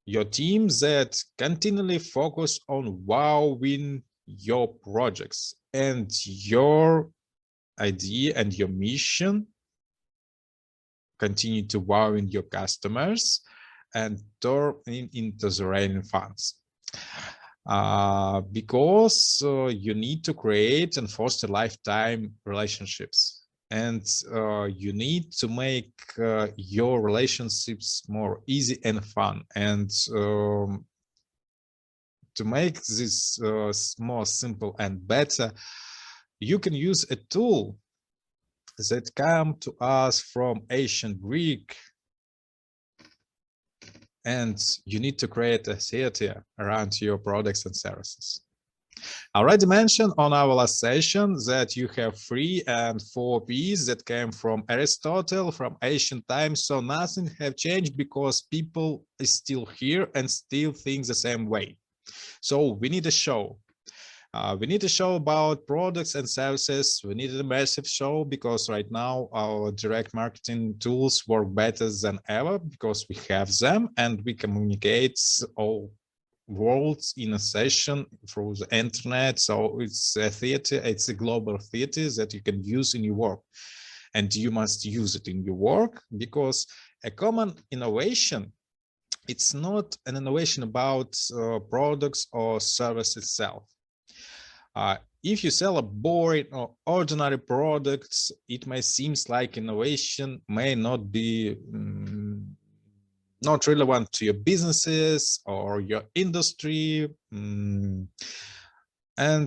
Your team that continually focus on wowing your projects, and your idea and your mission continue to wowing your customers and turn into the raining funds. Because you need to create and foster lifetime relationships, and you need to make your relationships more easy and fun, and to make this more simple and better, you can use a tool that come to us from ancient Greek, and you need to create a theater around your products and services. I already mentioned on our last session that you have 3 and 4 P's that came from Aristotle, from ancient times, so nothing have changed, because people is still here and still think the same way. So we need a show. We need a show about products and services. We need a massive show, because right now our direct marketing tools work better than ever, because we have them and we communicate all worlds in a session through the internet. So it's a theater, it's a global theater that you can use in your work, and you must use it in your work, because a common innovation, it's not an innovation about products or service itself. If you sell a boring or ordinary products, it may seem like innovation may not be not relevant to your businesses or your industry, and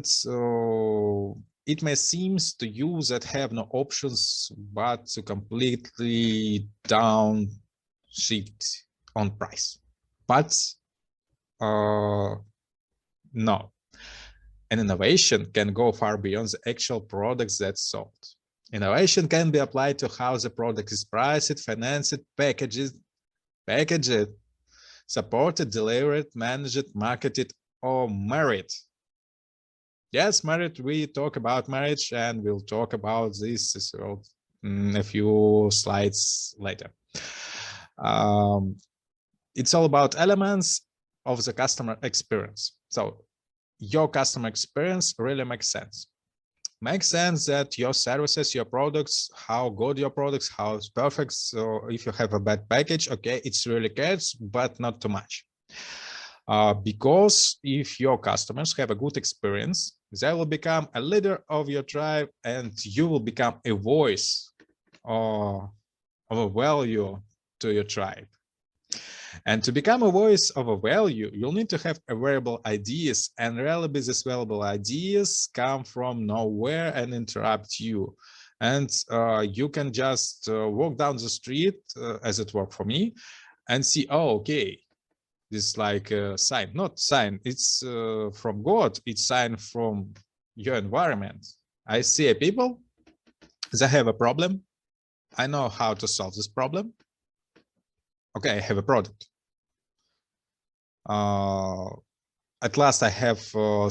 so it may seem to you that have no options but to completely downshift on price. But no. An innovation can go far beyond the actual products that's sold. Innovation can be applied to how the product is priced, financed, packaged, supported, delivered, managed, marketed, or married. Yes, married, we talk about marriage, and we'll talk about this as well a few slides later. It's all about elements of the customer experience. So your customer experience really makes sense. Makes sense that your services, your products, how good your products, how it's perfect. So if you have a bad package, okay, it's really good, but not too much. Because if your customers have a good experience, they will become a leader of your tribe, and you will become a voice of a value to your tribe. And to become a voice of a value, you'll need to have available ideas, and rarely these valuable ideas come from nowhere and interrupt you. And you can just walk down the street, as it worked for me, and see, oh, okay, this is like a sign, not sign, it's from God, it's sign from your environment. I see a people, they have a problem. I know how to solve this problem. Okay, I have a product. At last, I have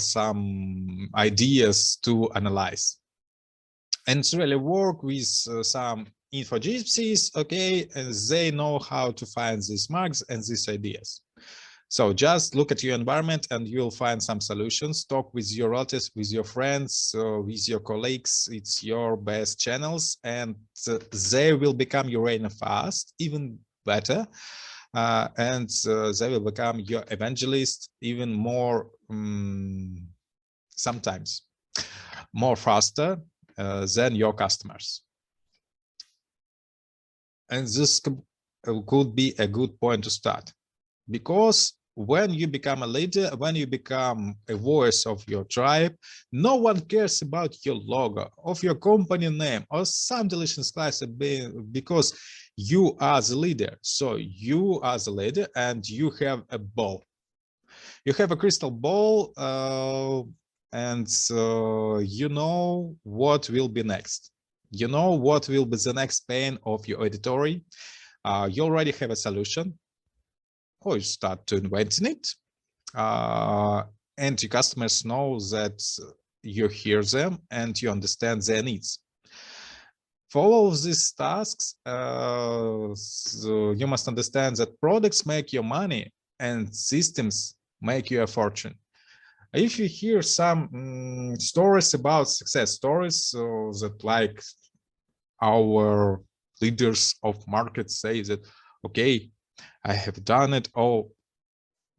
some ideas to analyze. And really work with some info gypsies, okay, and they know how to find these marks and these ideas. So just look at your environment and you'll find some solutions. Talk with your relatives, with your friends, with your colleagues. It's your best channels, and they will become your rain fast, even better. And they will become your evangelist even more, sometimes more faster than your customers. And this could be a good point to start, because when you become a leader, when you become a voice of your tribe, no one cares about your logo, of your company name, or some delicious class, because you are the leader. So you are the leader and you have a ball. You have a crystal ball, and you know what will be next. You know what will be the next pane of your auditory. You already have a solution, or you start to inventing it, and your customers know that you hear them and you understand their needs. For all of these tasks, so you must understand that products make your money and systems make you a fortune. If you hear some stories about success stories, so that like our leaders of markets say that, okay, I have done it all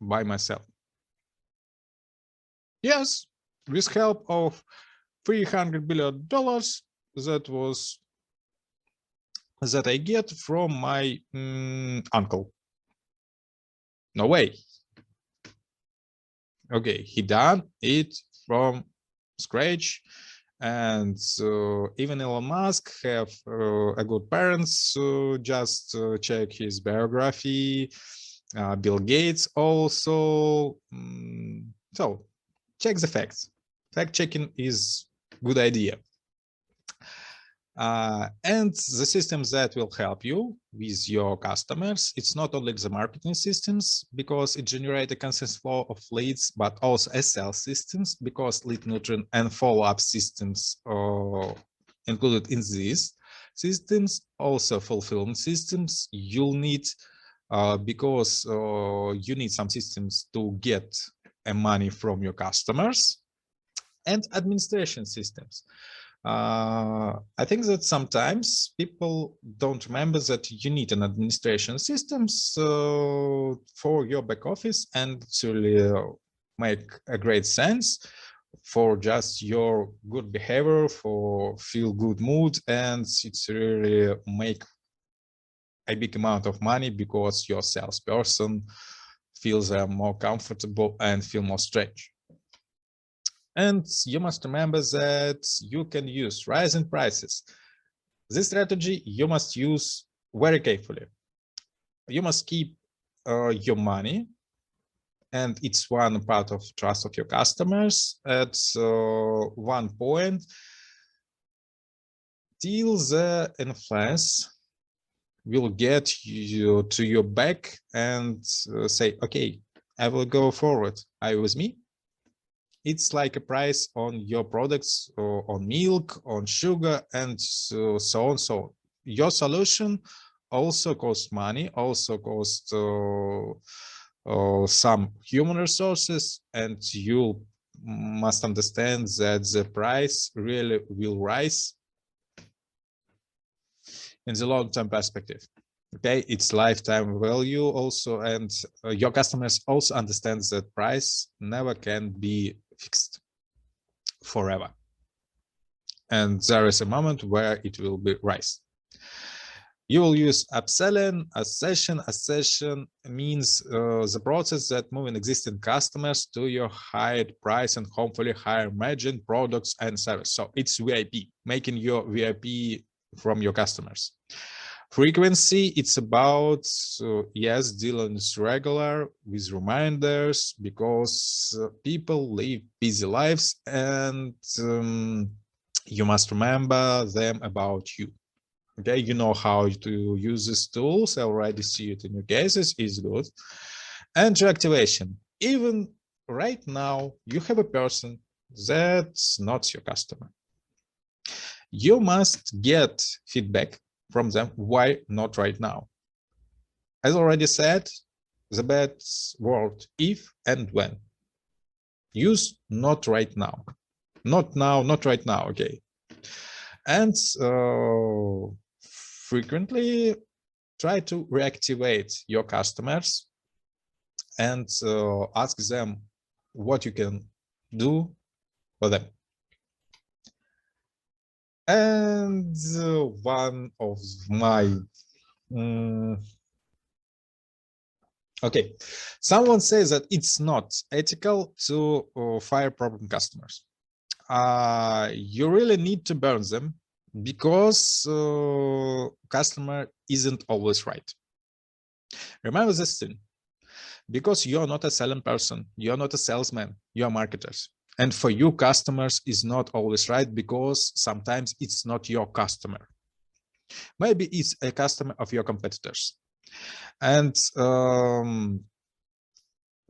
by myself. Yes, with help of $300 billion that I get from my uncle. No way. Okay, he done it from scratch, and even Elon Musk have a good parents. Just check his biography. Bill Gates also. So check the facts. Fact checking is good idea. And the systems that will help you with your customers, it's not only the marketing systems, because it generates a constant flow of leads, but also sales systems, because lead nurturing and follow-up systems are included in these systems. Also fulfillment systems you'll need, because you need some systems to get money from your customers, and administration systems. I think that sometimes people don't remember that you need an administration system for your back office, and to make a great sense for just your good behavior, for feel good mood, and it's really make a big amount of money because your salesperson feels more comfortable and feel more strange. And you must remember that you can use rising prices. This strategy you must use very carefully. You must keep your money, and it's one part of trust of your customers at one point till the influence will get you to your back and say, okay, I will go forward. Are you with me? It's like a price on your products, or on milk, on sugar, and so on. So your solution also costs money, also costs some human resources, and you must understand that the price really will rise in the long-term perspective. Okay, it's lifetime value also, and your customers also understand that price never can be fixed forever, and there is a moment where it will be rise. You will use upselling. Accession means the process that moving existing customers to your higher price and hopefully higher margin products and service. So it's VIP, making your VIP from your customers. Frequency, it's about, yes, dealing regular with reminders, because people live busy lives, and you must remember them about you. Okay, you know how to use these tools. I already see it in your cases, is good. And reactivation, even right now, you have a person that's not your customer. You must get feedback from them. Why not right now? As already said, the bad word if and when. Use not right now. Not now, not right now, okay. And frequently try to reactivate your customers and ask them what you can do for them. And one of my okay, someone says that it's not ethical to fire problem customers. You really need to burn them because customer isn't always right. Remember this thing, because you're not a selling person, you're not a salesman, you're marketers. And for you, customers is not always right because sometimes it's not your customer. Maybe it's a customer of your competitors. And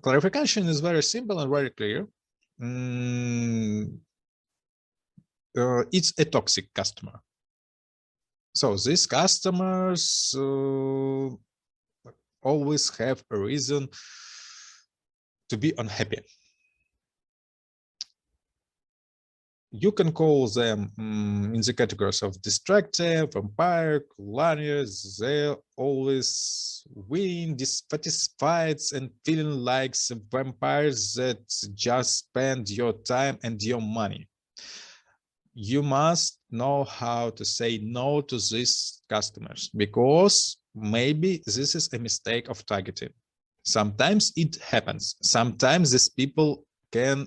clarification is very simple and very clear. It's a toxic customer. So these customers always have a reason to be unhappy. You can call them in the categories of distracted, vampire, colonials. They always win, dissatisfied, and feeling like vampires that just spend your time and your money. You must know how to say no to these customers, because maybe this is a mistake of targeting. Sometimes it happens. Sometimes these people can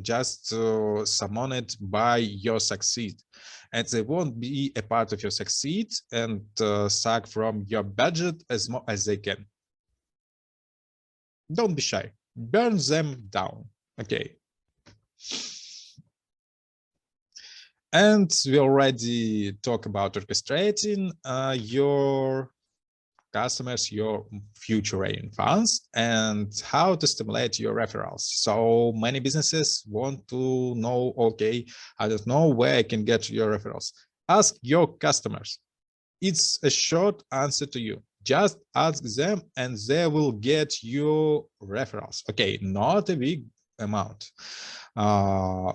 just summon it by your succeed, and they won't be a part of your succeed and suck from your budget as much as they can. Don't be shy, burn them down. Okay. And we already talked about orchestrating your customers, your future raving fans, and how to stimulate your referrals. So many businesses want to know, okay, I don't know where I can get your referrals. Ask your customers. It's a short answer to you. Just ask them and they will get you referrals. Okay, not a big amount.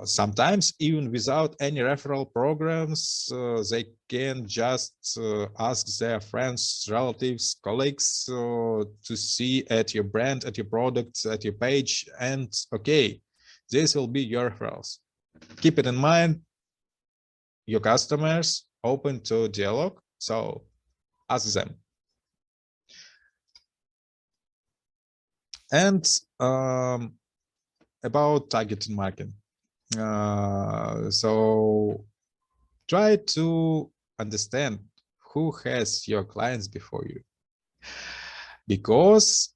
Sometimes even without any referral programs, they can just ask their friends, relatives, colleagues to see at your brand, at your product, at your page, and okay, this will be your referrals. Keep it in mind, your customers open to dialogue, so ask them. And about targeting marketing. So try to understand who has your clients before you, because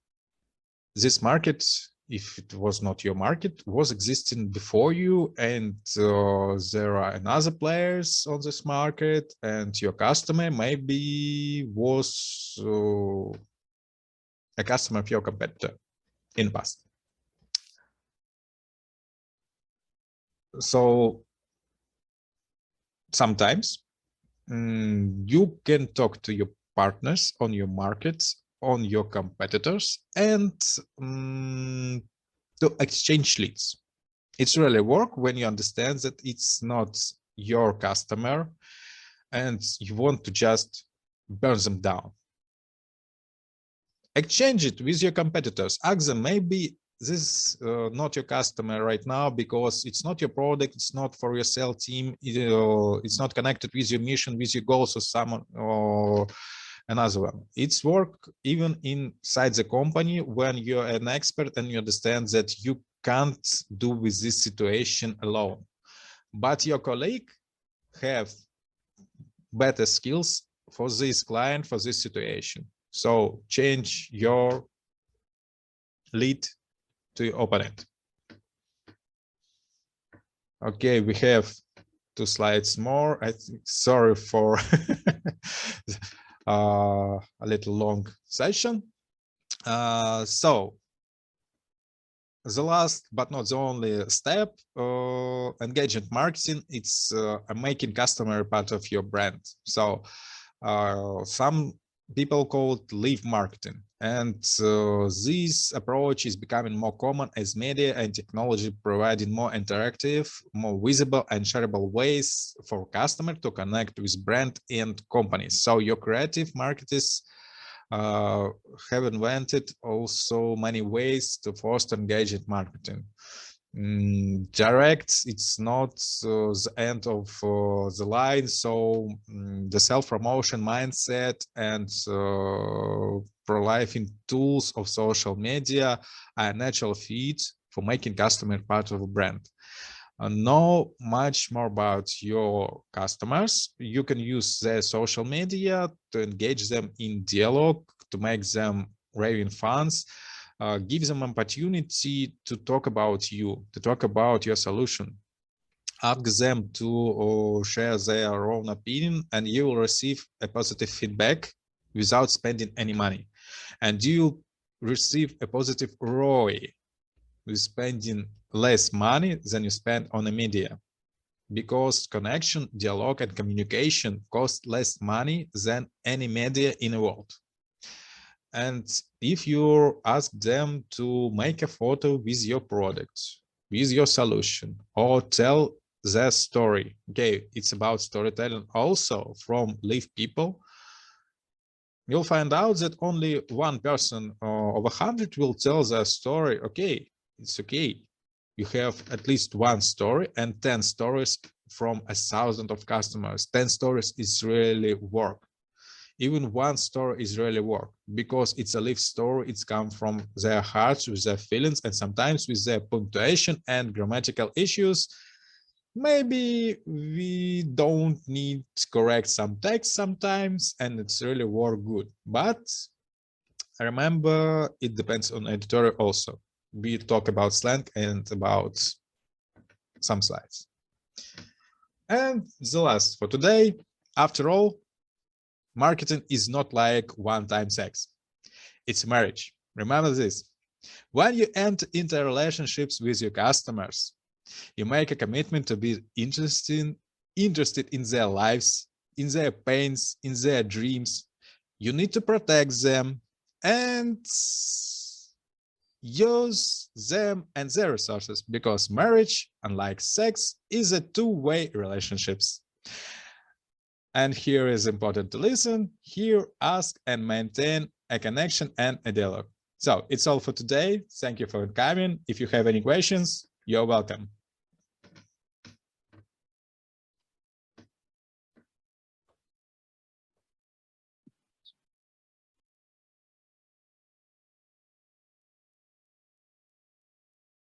this market, if it was not your market, was existing before you, and there are another players on this market, and your customer maybe was a customer of your competitor in the past. So sometimes you can talk to your partners on your markets, on your competitors, and to exchange leads. It's really work when you understand that it's not your customer and you want to just burn them down. Exchange it with your competitors. Ask them, maybe this is not your customer right now because it's not your product, it's not for your sales team, it's not connected with your mission, with your goals, or someone or another one. It's work even inside the company when you're an expert and you understand that you can't do with this situation alone, but your colleague have better skills for this client, for this situation. So change your lead to your opponent. Okay, we have 2 slides more. I think, sorry for a little long session. So the last but not the only step, engagement marketing, it's making customer part of your brand. So some people call it live marketing. And this approach is becoming more common as media and technology providing more interactive, more visible and shareable ways for customers to connect with brand and companies. So your creative marketers have invented also many ways to foster engaged marketing. Direct, it's not the end of the line. So the self-promotion mindset and pro-lifing tools of social media are a natural fit for making customer part of a brand. Know much more about your customers. You can use their social media to engage them in dialogue, to make them raving fans. Give them opportunity to talk about you, to talk about your solution. Ask them to share their own opinion, and you will receive a positive feedback without spending any money. And you receive a positive ROI with spending less money than you spend on the media, because connection, dialogue, and communication cost less money than any media in the world. And if you ask them to make a photo with your product, with your solution, or tell their story, okay, it's about storytelling also from live people, you'll find out that only one person of 100 will tell their story. Okay, it's okay. You have at least one story, and 10 stories from 1,000 of customers. 10 stories is really work. Even one story is really work, because it's a live story. It's come from their hearts, with their feelings, and sometimes with their punctuation and grammatical issues. Maybe we don't need to correct some text sometimes, and it's really work good. But remember, it depends on editorial also. We talk about slang and about some slides. And the last for today, after all, marketing is not like one-time sex. It's marriage. Remember this. When you enter into relationships with your customers, you make a commitment to be interested in their lives, in their pains, in their dreams. You need to protect them and use them and their resources, because marriage, unlike sex, is a two-way relationships. And here is important to listen, hear, ask, and maintain a connection and a dialogue. So it's all for today. Thank you for coming. If you have any questions, you're welcome.